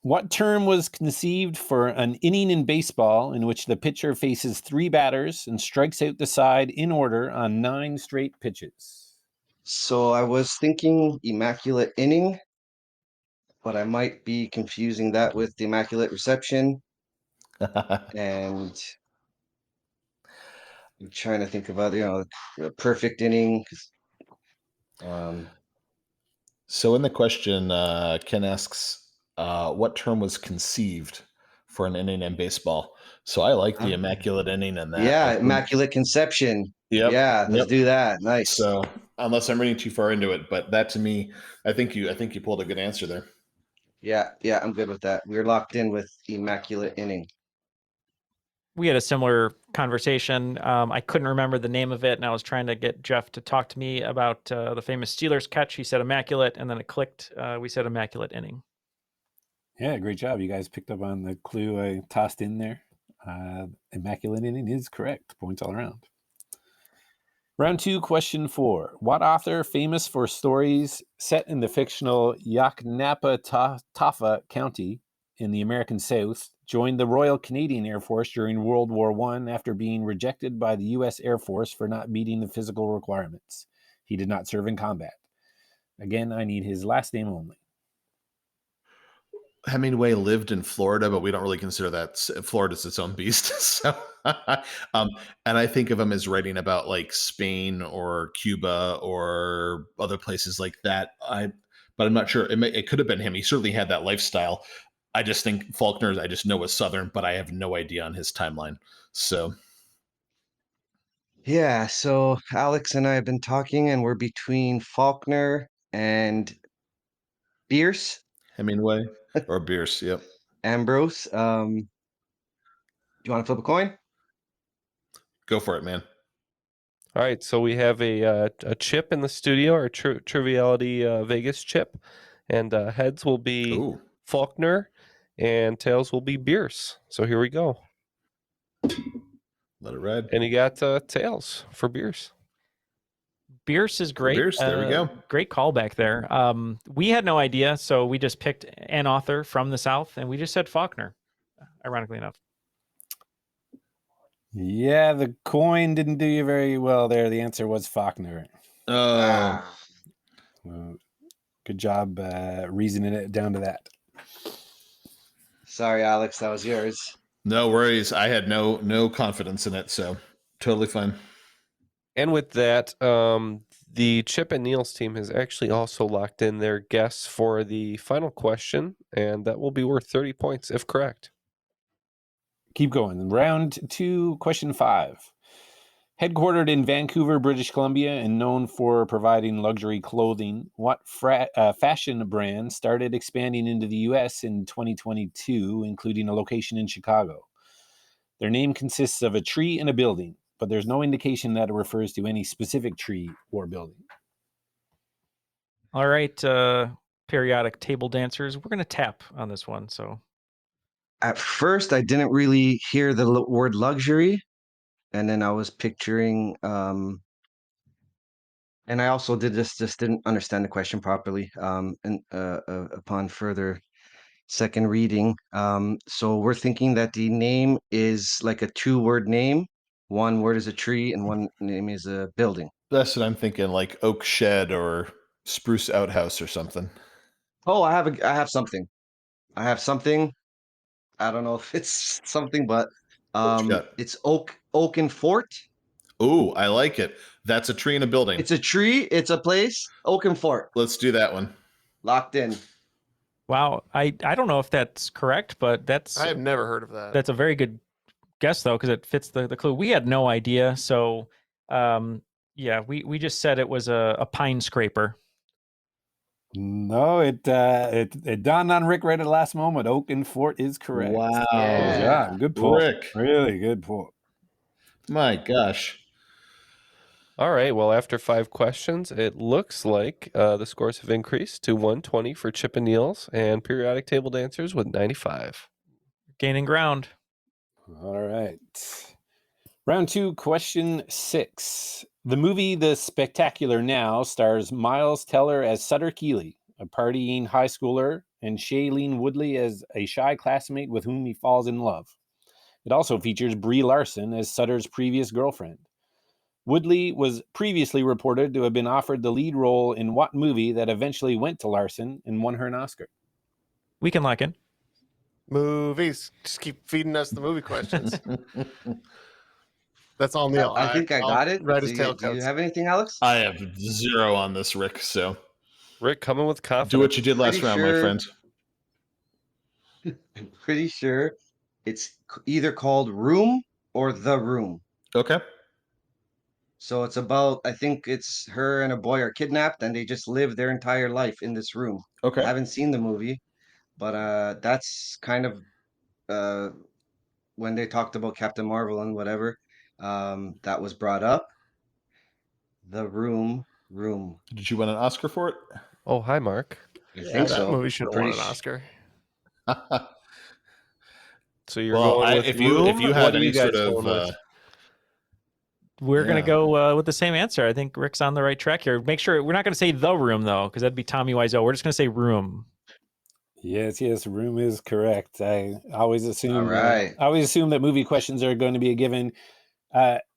What term was conceived for an inning in baseball in which the pitcher faces 3 batters and strikes out the side in order on 9 straight pitches? So I was thinking immaculate inning, but I might be confusing that with the immaculate reception. And I'm trying to think about, a perfect inning. So in the question, Ken asks, what term was conceived for an inning in baseball? So I like the immaculate inning in that. Yeah, immaculate conception. Yep. Yeah, let's do that. Nice. So unless I'm reading too far into it, but that to me, I think you pulled a good answer there. Yeah, I'm good with that. We're locked in with immaculate inning. we had a similar conversation. I couldn't remember the name of it, and I was trying to get Jeff to talk to me about the famous Steelers catch. He said immaculate, and then it clicked. We said immaculate inning. Yeah, great job. You guys picked up on the clue I tossed in there. Immaculate inning is correct. Points all around. Round 2, question 4. What author, famous for stories set in the fictional Yaknapatawpha County in the American South, joined the Royal Canadian Air Force during World War I after being rejected by the U.S. Air Force for not meeting the physical requirements? He did not serve in combat. Again, I need his last name only. Hemingway lived in Florida, but we don't really consider that Florida's its own beast. So, and I think of him as writing about like Spain or Cuba or other places like that. But I'm not sure. It could have been him. He certainly had that lifestyle. I just think Faulkner, I just know was Southern, but I have no idea on his timeline. So, Yeah, so Alex and I have been talking, and we're between Faulkner and Bierce, Hemingway or Bierce. Yep. Ambrose. Do you want to flip a coin? Go for it, man. All right, so we have a chip in the studio, our Triviality Vegas chip, and heads will be Ooh. Faulkner, and tails will be Bierce. So here we go. Let it ride. And you got tails for Bierce. Bierce is great. Bierce, there we go. Great callback there. We had no idea, so we just picked an author from the South, and we just said Faulkner, ironically enough. Yeah, the coin didn't do you very well there. The answer was Faulkner. Oh. Good job reasoning it down to that. Sorry, Alex, that was yours. No worries. I had no confidence in it, so totally fine. And with that, the Chip and Neal's team has actually also locked in their guess for the final question, and that will be worth 30 points if correct. Keep going. Round 2, question 5. Headquartered in Vancouver, British Columbia, and known for providing luxury clothing, what fashion brand started expanding into the U.S. in 2022, including a location in Chicago? Their name consists of a tree and a building, but there's no indication that it refers to any specific tree or building. All right, periodic table dancers. We're going to tap on this one. So At first, I didn't really hear the word luxury, and then I was picturing, and I also just didn't understand the question properly. And upon further second reading, so we're thinking that the name is like a 2-word name. One word is a tree, and one name is a building. That's what I'm thinking, like Oak Shed or Spruce Outhouse or something. Oh, I have something. I have something. I don't know if it's something, but it's Oaken Fort. Ooh, I like it. That's a tree in a building. It's a tree. It's a place. Oaken Fort. Let's do that one. Locked in. wow, I don't know if that's correct, but I have never heard of that. that's a very good guess though, because it fits the clue. We had no idea, so yeah, we just said it was a pine scraper. No, it dawned on Rick right at the last moment. Oaken Fort is correct. Wow. Yeah, good pull. Rick. Really good pull. My gosh. All right, well, after 5 questions, it looks like the scores have increased to 120 for Chip and Neal's and periodic table dancers with 95. Gaining ground. All right. Round 2, question 6. The movie The Spectacular Now stars Miles Teller as Sutter Keeley, a partying high schooler, and Shailene Woodley as a shy classmate with whom he falls in love. It also features Brie Larson as Sutter's previous girlfriend. Woodley was previously reported to have been offered the lead role in what movie that eventually went to Larson and won her an Oscar? We can lock in. Movies. Just keep feeding us the movie questions. That's all Neal. I think I got it. Write his Do tail you have anything, Alex? I have 0 on this, Rick, so Rick, coming with confidence. do what you did last round, my friend. I'm pretty sure it's either called Room or The Room. Okay. So it's about, I think it's her and a boy are kidnapped and they just live their entire life in this room. I Okay. haven't seen the movie, but that's kind of when they talked about Captain Marvel and whatever, that was brought up. The Room. Did you win an Oscar for it? Oh, hi, Mark. I Yeah, think that so. movie should I'm have won pretty an Oscar. So you're Well, going with if Room? you What had are you any guys sort of going with? We're going Yeah. to go with the same answer. I think Rick's on the right track here. Make sure we're not going to say The Room, though, because that'd be Tommy Wiseau. We're just going to say Room. Yes, Room is correct. I always assume All right. that movie questions are going to be a given.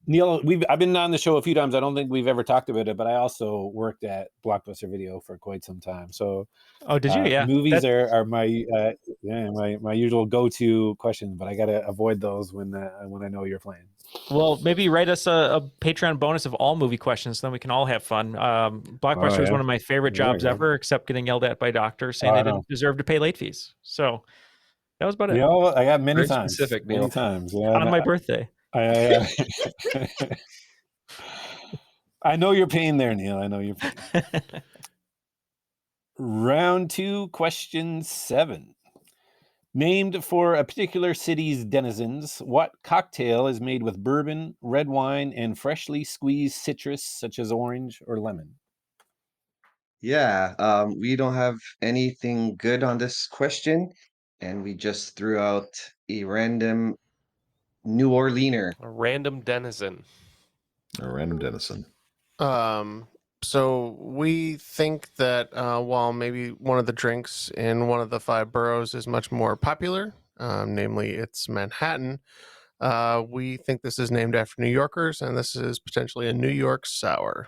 Neal, I've been on the show a few times. I don't think we've ever talked about it, but I also worked at Blockbuster Video for quite some time. So, Oh, did you? Yeah. movies are my my usual go-to questions, but I gotta avoid those when I know you're playing. Well, maybe write us a Patreon bonus of all movie questions, so then we can all have fun. Blockbuster is yeah? one of my favorite There you jobs go. ever, except getting yelled at by doctors saying Oh, I they know. didn't deserve to pay late fees. So that was about it. I got many Very times. specific, Many Neal. times. Yeah, On my birthday. I know your pain there, Neal. I know your pain. Round 2, question 7. Named for a particular city's denizens, what cocktail is made with bourbon, red wine, and freshly squeezed citrus such as orange or lemon? Yeah, we don't have anything good on this question, and we just threw out a random New Orleaner. A random denizen. A random denizen. So we think that while maybe one of the drinks in one of the 5 boroughs is much more popular, namely it's Manhattan, we think this is named after New Yorkers, and this is potentially a New York sour.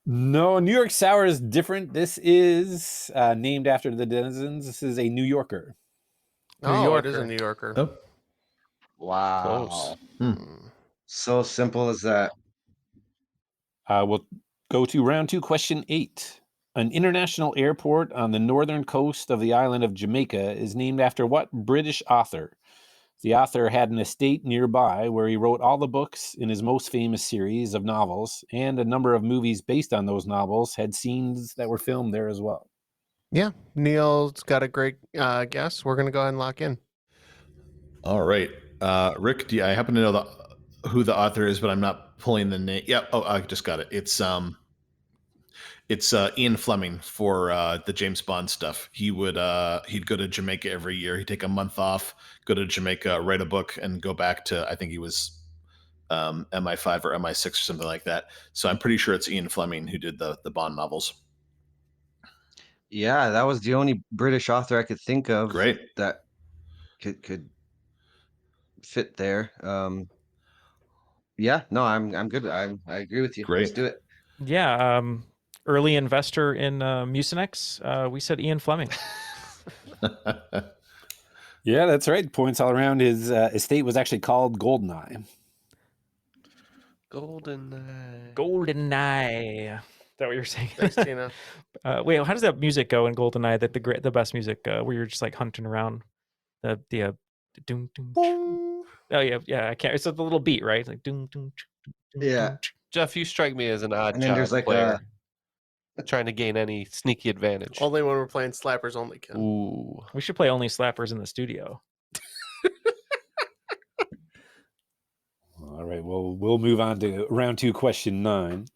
No, New York Sour is different. This is named after the denizens. This is a New Yorker. It is a New Yorker. Oh, Wow. Close. So simple as that. We'll go to round 2, question 8. An international airport on the northern coast of the island of Jamaica is named after what British author? The author had an estate nearby where he wrote all the books in his most famous series of novels, and a number of movies based on those novels had scenes that were filmed there as well. Yeah, Neal's got a great guess. We're going to go ahead and lock in. all right. Rick, I happen to know who the author is, but I'm not pulling the name. Yeah. Oh, I just got it. It's Ian Fleming for the James Bond stuff. He'd go to Jamaica every year. He'd take a month off, go to Jamaica, write a book, and go back to, I think he was MI5 or MI6 or something like that. So I'm pretty sure it's Ian Fleming who did the Bond novels. Yeah, that was the only British author I could think of. Great. That could fit there. Yeah, no, I'm good. I agree with you. Great. Let's do it. Yeah. Early investor in Mucinex. We said Ian Fleming. Yeah, that's right. Points all around. His estate was actually called Goldeneye. GoldenEye. Is that what you're saying? Thanks, Tina. Wait, how does that music go in GoldenEye? That the best music where you're just like hunting around the doom doom. Oh yeah. I can't. It's a little beat, right? Like doom doom. Yeah. Jeff, you strike me as an odd And then job there's like player. Trying to gain any sneaky advantage. Only when we're playing slappers only, Ken. Ooh. We should play only slappers in the studio. All right, well, we'll move on to round 2, question 9.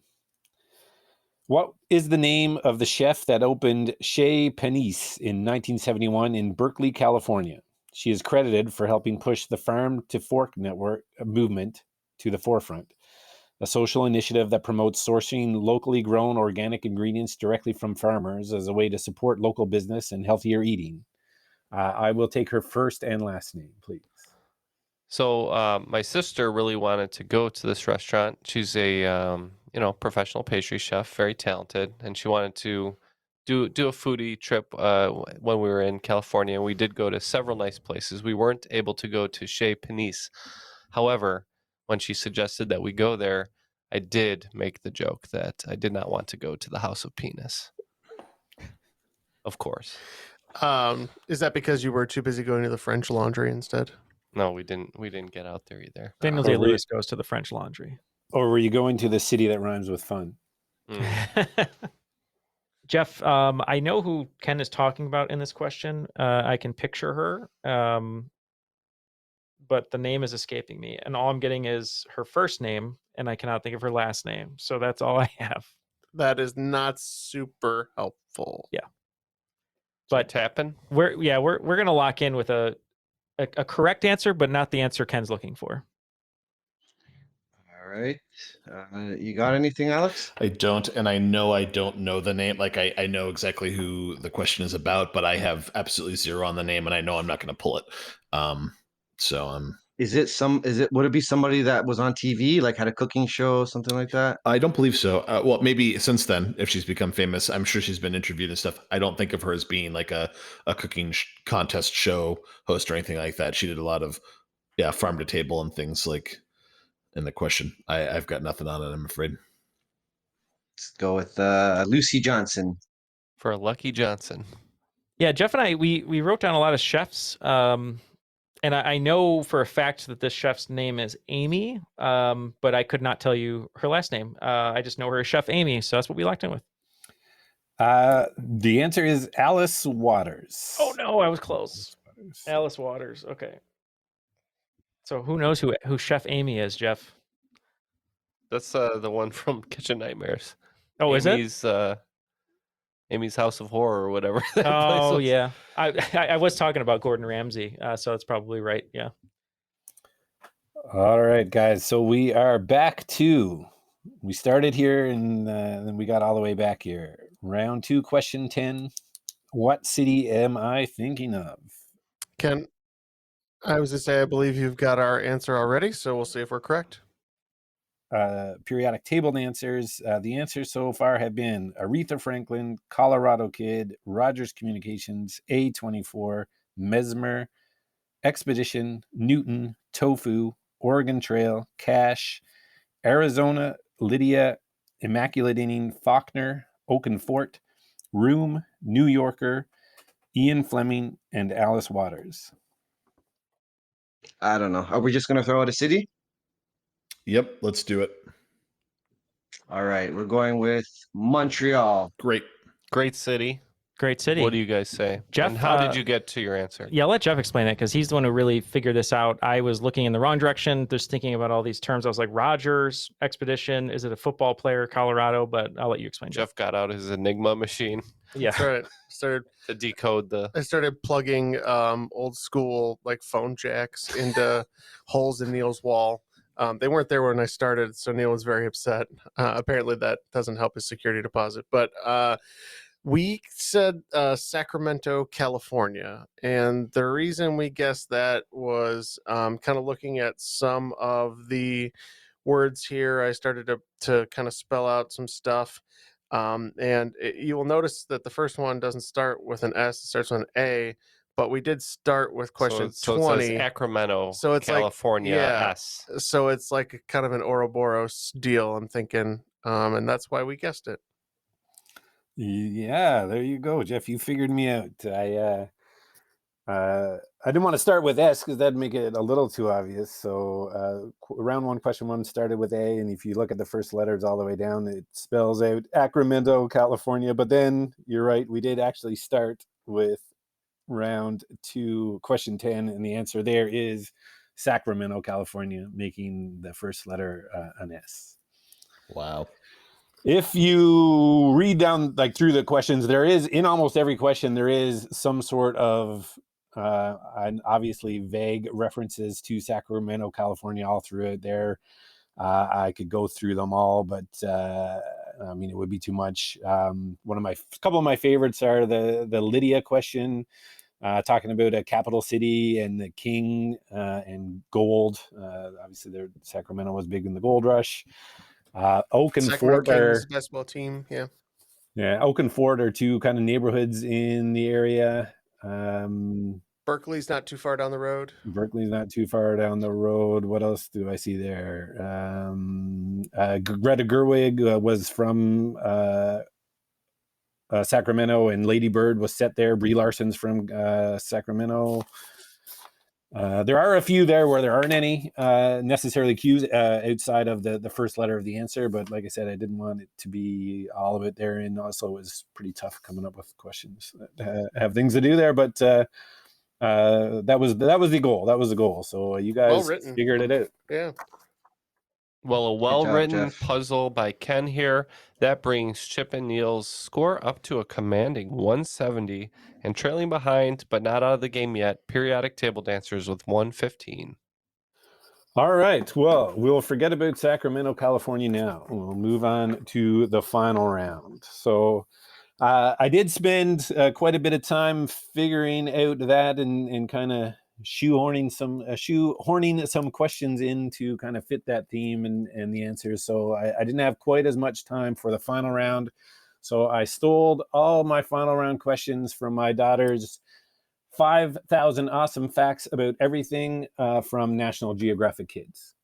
What is the name of the chef that opened Chez Panisse in 1971 in Berkeley, California? She is credited for helping push the Farm to Fork network movement to the forefront, a social initiative that promotes sourcing locally grown organic ingredients directly from farmers as a way to support local business and healthier eating. I will take her first and last name, please. So my sister really wanted to go to this restaurant. She's a professional pastry chef, very talented, and she wanted to do a foodie trip when we were in California. We did go to several nice places. We weren't able to go to Chez Panisse. However, when she suggested that we go there, I did make the joke that I did not want to go to the House of Penis. Of course. Is that because you were too busy going to the French Laundry instead? No, we didn't get out there either. Daniel Day-Lewis goes to the French Laundry. Or were you going to the city that rhymes with fun? Jeff, I know who Ken is talking about in this question. I can picture her. but the name is escaping me. And all I'm getting is her first name, and I cannot think of her last name. So that's all I have. That is not super helpful. Yeah. But But tapping. we're going to lock in with a correct answer, but not the answer Ken's looking for. All right. You got anything, Alex? I don't, and I know I don't know the name. Like I know exactly who the question is about, but I have absolutely zero on the name, and I know I'm not going to pull it. So I'm. Would it be somebody that was on TV, like had a cooking show, something like that? I don't believe so. Well, maybe since then, if she's become famous, I'm sure she's been interviewed and stuff. I don't think of her as being like a cooking contest show host or anything like that. She did a lot of, farm to table and things like in the question. I've got nothing on it, I'm afraid. Let's go with Lucy Johnson. For Lucky Johnson. Yeah, Jeff and I, we wrote down a lot of chefs. And I know for a fact that this chef's name is Amy, but I could not tell you her last name. I just know her as Chef Amy, so that's what we locked in with. The answer is Alice Waters. Oh no, I was close. Alice Waters. Okay. So who knows who Chef Amy is, Jeff? That's the one from Kitchen Nightmares. Oh, Amy's, is it? Amy's House of Horror or whatever. That place Oh was. yeah, I was talking about Gordon Ramsay, so that's probably right. Yeah. All right, guys. So we are back to. We started here and then we got all the way back here. Round 2, question 10. What city am I thinking of? Ken, I was to say, I believe you've got our answer already, so we'll see if we're correct. Periodic table answers. The answers so far have been Aretha Franklin, Colorado Kid, Rogers Communications, A24, Mesmer, Expedition, Newton, Tofu, Oregon Trail, Cash, Arizona, Lydia, Immaculate Inning, Faulkner, Oaken Fort, Room, New Yorker, Ian Fleming, and Alice Waters. I don't know. Are we just going to throw out a city? Yep, let's do it. All right, we're going with Montreal. Great city. Great city. What do you guys say? Jeff, and how did you get to your answer? Yeah, let Jeff explain it because he's the one who really figured this out. I was looking in the wrong direction, just thinking about all these terms. I was like, Rogers, Expedition, is it a football player, Colorado? But I'll let you explain. Jeff got out his Enigma machine. Yeah, That's right. Started to decode the. I started plugging old school like phone jacks into holes in Neal's wall. They weren't there when I started, so Neal was very upset. Apparently, that doesn't help his security deposit, but. We said Sacramento, California, and the reason we guessed that was kind of looking at some of the words here. I started to kind of spell out some stuff, and you will notice that the first one doesn't start with an S; it starts with an A. But we did start with question 20. So it says Sacramento, so it's California, S. So it's like a kind of an Ouroboros deal, I'm thinking, and that's why we guessed it. Yeah, there you go, Jeff. You figured me out. I didn't want to start with S because that'd make it a little too obvious. So round 1, question 1 started with A, and if you look at the first letters all the way down, it spells out Sacramento, California. But then you're right, we did actually start with round 2, question 10, and the answer there is Sacramento, California, making the first letter an S. Wow. If you read down like through the questions, there is in almost every question, there is some sort of and obviously vague references to Sacramento, California all through it there. I could go through them all, but I mean, it would be too much. Couple of my favorites are the Lydia question, talking about a capital city and the king and gold. Obviously, Sacramento was big in the gold rush. Oak and Fort are basketball team. Yeah. Oak and Fort are 2 kind of neighborhoods in the area. Berkeley's not too far down the road. Berkeley's not too far down the road. What else do I see there? Greta Gerwig was from Sacramento, and Lady Bird was set there. Brie Larson's from Sacramento. There are a few there where there aren't any necessarily cues outside of the first letter of the answer, but like I said, I didn't want it to be all of it there, and also it was pretty tough coming up with questions that have things to do there. But That was the goal. That was the goal. So you Well guys written. figured it out. Yeah. Well, a well-written Jeff. puzzle by Ken here. That brings Chip and Neal's score up to a commanding 170, and trailing behind, but not out of the game yet, Periodic Table Dancers with 115. All right. Well, we'll forget about Sacramento, California now. We'll move on to the final round. So I did spend quite a bit of time figuring out that and kind of shoehorning some questions in to kind of fit that theme and the answers. So I didn't have quite as much time for the final round. So I stole all my final round questions from my daughter's 5,000 awesome facts about everything from National Geographic Kids.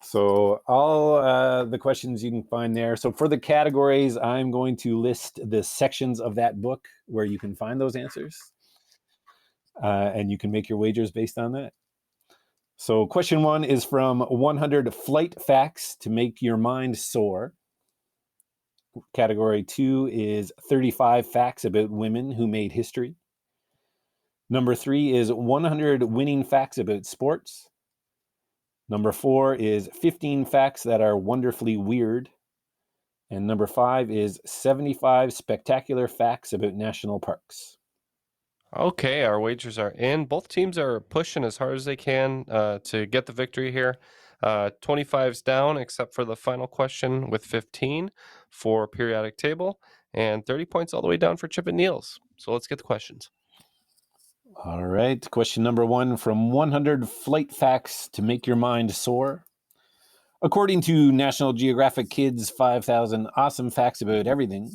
So all the questions you can find there. So for the categories, I'm going to list the sections of that book where you can find those answers. And you can make your wagers based on that. So question 1 is from 100 Flight Facts to Make Your Mind Soar. Category 2 is 35 Facts About Women Who Made History. Number 3 is 100 Winning Facts About Sports. Number 4 is 15 Facts That Are Wonderfully Weird. And number 5 is 75 Spectacular Facts About National Parks. Okay, our wagers are in. Both teams are pushing as hard as they can to get the victory here. 25's down, except for the final question with 15 for Periodic Table, and 30 points all the way down for Chip and Neal's. So let's get the questions. All right. Question number 1 from 100 Flight Facts to Make Your Mind Soar. According to National Geographic Kids' 5,000 Awesome Facts About Everything,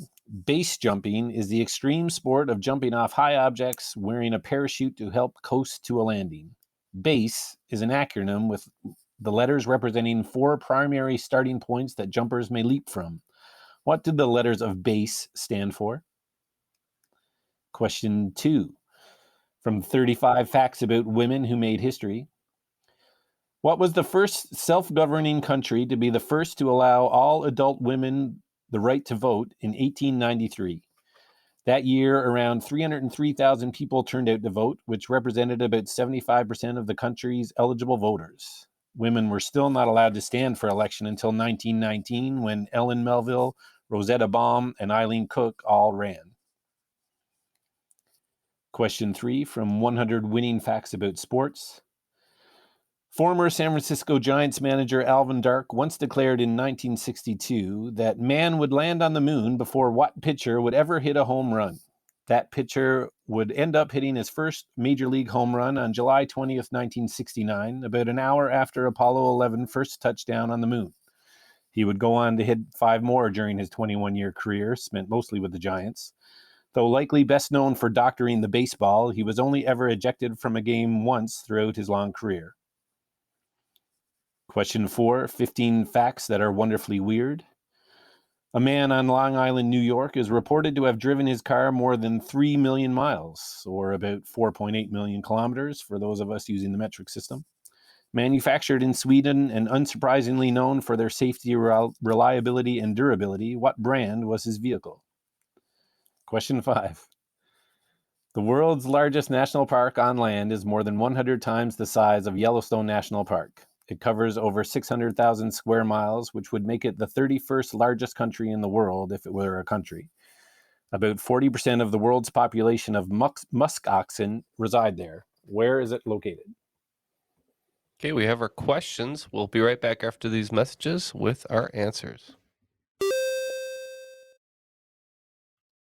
base jumping is the extreme sport of jumping off high objects wearing a parachute to help coast to a landing. BASE is an acronym with the letters representing 4 primary starting points that jumpers may leap from. What did the letters of BASE stand for? Question 2. From 35 Facts About Women Who Made History. What was the first self-governing country to be the first to allow all adult women the right to vote in 1893? That year, around 303,000 people turned out to vote, which represented about 75% of the country's eligible voters. Women were still not allowed to stand for election until 1919, when Ellen Melville, Rosetta Baum, and Eileen Cook all ran. Question 3 from 100 Winning Facts About Sports. Former San Francisco Giants manager Alvin Dark once declared in 1962 that man would land on the moon before what pitcher would ever hit a home run. That pitcher would end up hitting his first major league home run on July 20th, 1969, about an hour after Apollo 11 first touchdown on the moon. He would go on to hit 5 more during his 21-year career, spent mostly with the Giants. Though likely best known for doctoring the baseball, he was only ever ejected from a game once throughout his long career. Question 4, 15 Facts That Are Wonderfully Weird. A man on Long Island, New York, is reported to have driven his car more than 3 million miles, or about 4.8 million kilometers for those of us using the metric system. Manufactured in Sweden and unsurprisingly known for their safety, reliability, and durability, what brand was his vehicle? Question 5. The world's largest national park on land is more than 100 times the size of Yellowstone National Park. It covers over 600,000 square miles, which would make it the 31st largest country in the world if it were a country. About 40% of the world's population of musk oxen reside there. Where is it located? Okay, we have our questions. We'll be right back after these messages with our answers.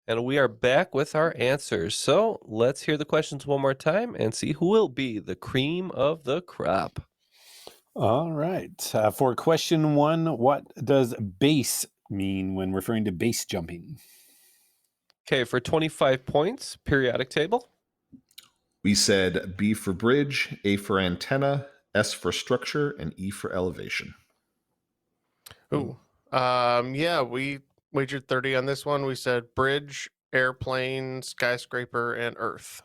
And we are back with our answers. So let's hear the questions one more time and see who will be the cream of the crop. All right. For question 1, what does base mean when referring to base jumping? Okay, for 25 points, periodic table. We said B for bridge, A for antenna, S for structure, and E for elevation. Ooh. Yeah, we wagered 30 on this one. We said bridge, airplane, skyscraper, and earth.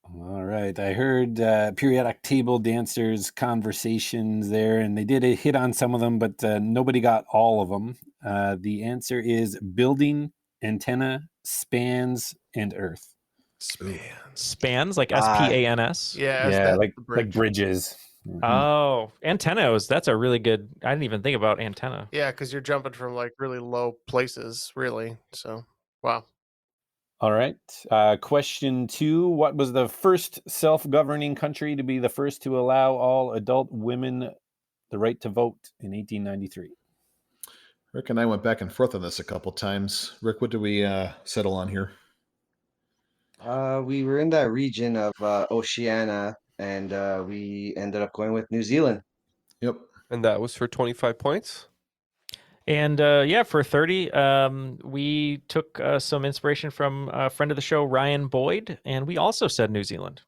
All right. I heard periodic table dancers conversations there, and they did hit on some of them, but nobody got all of them. The answer is building, antenna, spans, and earth. Spans, like SPANS. Yeah, Yeah, that's like the bridge. bridges. Mhm. Oh, antennas. That's a really good. I didn't even think about antenna. Yeah, because you're jumping from like really low places, really. So, wow. All right. Question 2. What was the first self-governing country to be the first to allow all adult women the right to vote in 1893? Rick and I went back and forth on this a couple times. Rick, what do we settle on here? We were in that region of Oceania, and we ended up going with New Zealand. Yep. And that was for 25 points. And for 30, we took some inspiration from a friend of the show, Ryan Boyd, and we also said New Zealand.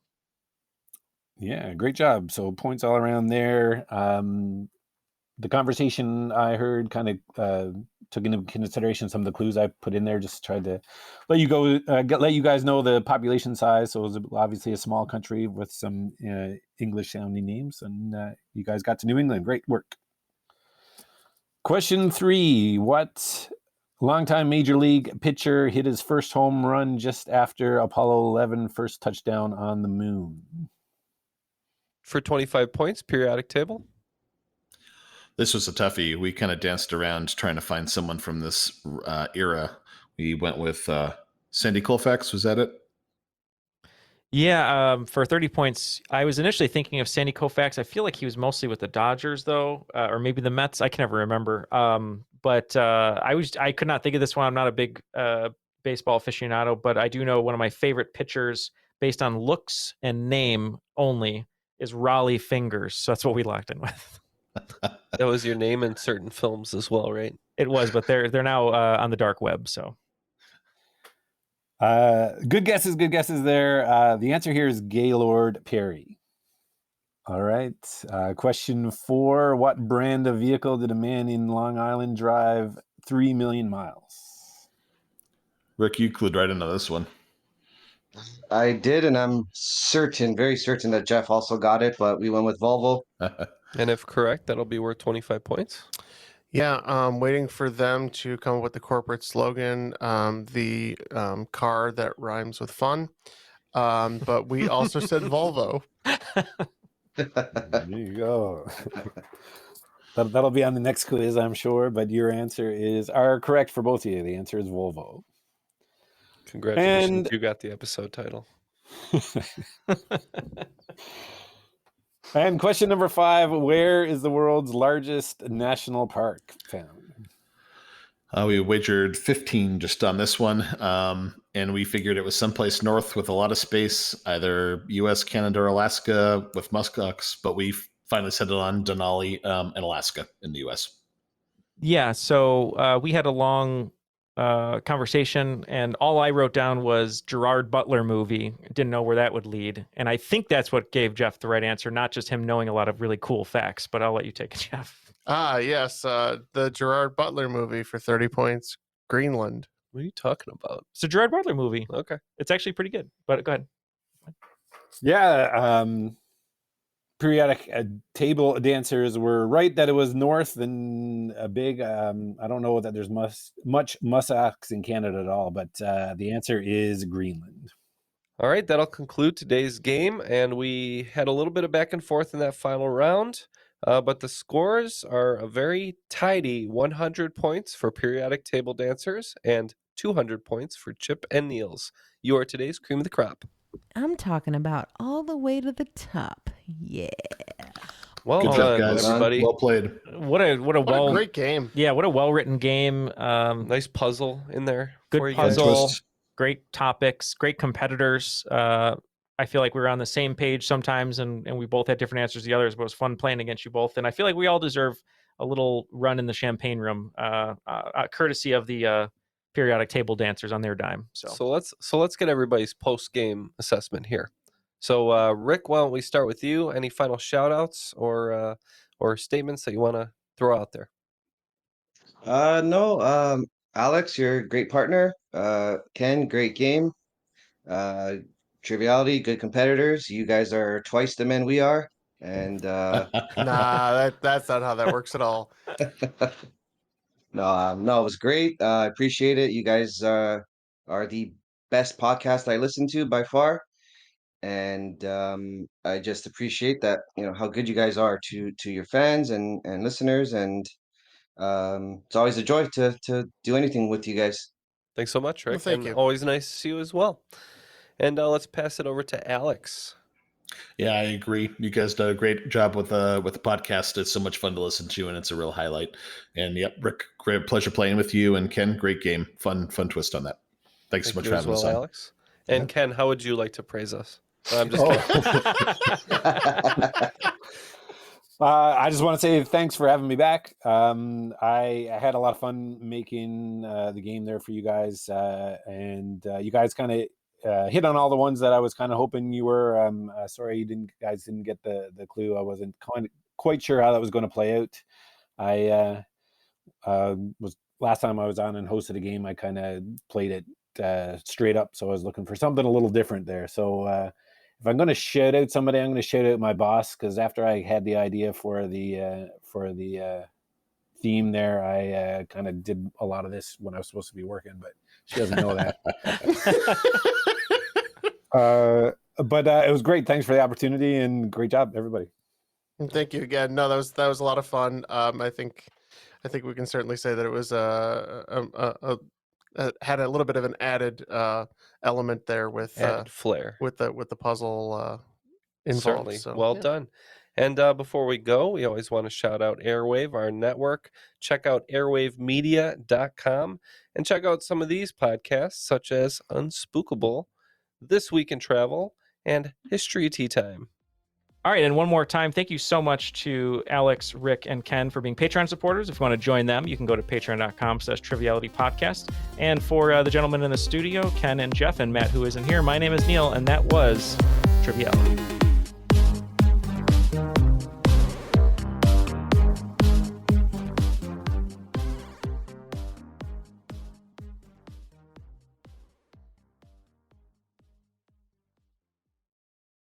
Yeah, great job. So points all around there. The conversation I heard kind of took into consideration some of the clues I put in there. Just tried to let you guys know the population size. So it was obviously a small country with some English sounding names, and you guys got to New England. Great work. Question 3. What longtime Major League pitcher hit his first home run just after Apollo 11 first touchdown on the moon? For 25 points, periodic table. This was a toughie. We kind of danced around trying to find someone from this era. We went with Sandy Koufax. Was that it? Yeah, for 30 points, I was initially thinking of Sandy Koufax. I feel like he was mostly with the Dodgers, though, or maybe the Mets. I can never remember. But I could not think of this one. I'm not a big baseball aficionado, but I do know one of my favorite pitchers based on looks and name only is Raleigh Fingers. So that's what we locked in with. That was your name in certain films as well, right? It was, but they're now on the dark web. So. Good guesses there. The answer here is Gaylord Perry. All right. Question 4. What brand of vehicle did a man in Long Island drive 3 million miles? Rick, you clued right into this one. I did, and I'm very certain that Jeff also got it, but we went with Volvo. And if correct, that'll be worth 25 points. Yeah, waiting for them to come up with the corporate slogan, the car that rhymes with fun. But we also said Volvo. There you go. That'll be on the next quiz, I'm sure, but your answer are correct for both of you. The answer is Volvo. Congratulations, you got the episode title. And question number 5, where is the world's largest national park found? We wagered 15 just on this one, and we figured it was someplace north with a lot of space, either U.S., Canada, or Alaska with muskox, but we finally settled on Denali in Alaska in the U.S. Yeah, so we had a long conversation, and all I wrote down was Gerard Butler movie. Didn't know where that would lead, and I think that's what gave Jeff the right answer, not just him knowing a lot of really cool facts. But I'll let you take it, Jeff. Yes, the Gerard Butler movie for 30 points, Greenland. What are you talking about? It's a Gerard Butler movie. Okay. It's actually pretty good, but go ahead. Yeah, periodic table dancers were right that it was north and a big, I don't know that there's much muskox in Canada at all, but the answer is Greenland. All right, that'll conclude today's game, and we had a little bit of back and forth in that final round, but the scores are a very tidy 100 points for periodic table dancers and 200 points for Chip and Niels. You are today's cream of the crop. I'm talking about all the way to the top. Yeah. Well Good done, job, guys. everybody. Well played. What a Great game. Yeah, what a well-written game. Nice puzzle in there. Good for you guys. puzzle. Great topics. Great competitors. I feel like we were on the same page sometimes, and we both had different answers to the others, but it was fun playing against you both. And I feel like we all deserve a little run in the champagne room, courtesy of the periodic table dancers on their dime. So let's get everybody's post-game assessment here. So Rick, why don't we start with you? Any final shout-outs or statements that you want to throw out there? No, Alex, you're a great partner. Ken, great game. Triviality, good competitors. You guys are twice the men we are. And Nah, that's not how that works at all. no, it was great. I appreciate it. You guys are the best podcast I listen to by far. And I just appreciate that, how good you guys are to your fans and listeners. And it's always a joy to do anything with you guys. Thanks so much, Well, Rick. thank And you. always nice to see you as well. And let's pass it over to Alex. Yeah, I agree. You guys did a great job with the podcast. It's so much fun to listen to, and it's a real highlight. And yep, Rick, great pleasure playing with you, and Ken, great game, fun twist on that. Thanks so Thank much you for as having us well, on. Alex. And Ken, how would you like to praise us? I'm just Oh. kidding. I just want to say thanks for having me back. I had a lot of fun making the game there for you guys, and you guys kind of hit on all the ones that I was kind of hoping you were. Sorry you guys didn't get the clue. I wasn't quite sure how that was going to play out. I was last time I was on and hosted a game, I kind of played it straight up, so I was looking for something a little different there. So if I'm going to shout out somebody, I'm going to shout out my boss, because after I had the idea for the theme there, I kind of did a lot of this when I was supposed to be working, but she doesn't know that. But it was great. Thanks for the opportunity, and great job, everybody. Thank you again. No, that was a lot of fun. I think we can certainly say that it was had a little bit of an added element there with Added flair with the puzzle involved. Certainly. So, Well yeah. done. And before we go, we always want to shout out Airwave, our network. Check out airwavemedia.com and check out some of these podcasts, such as Unspookable, This Week in Travel, and History Tea Time. All right, and one more time, thank you so much to Alex, Rick, and Ken for being Patreon supporters. If you want to join them, you can go to patreon.com/trivialitypodcast. And for the gentlemen in the studio, Ken and Jeff and Matt, who isn't here, my name is Neal, and that was Triviality.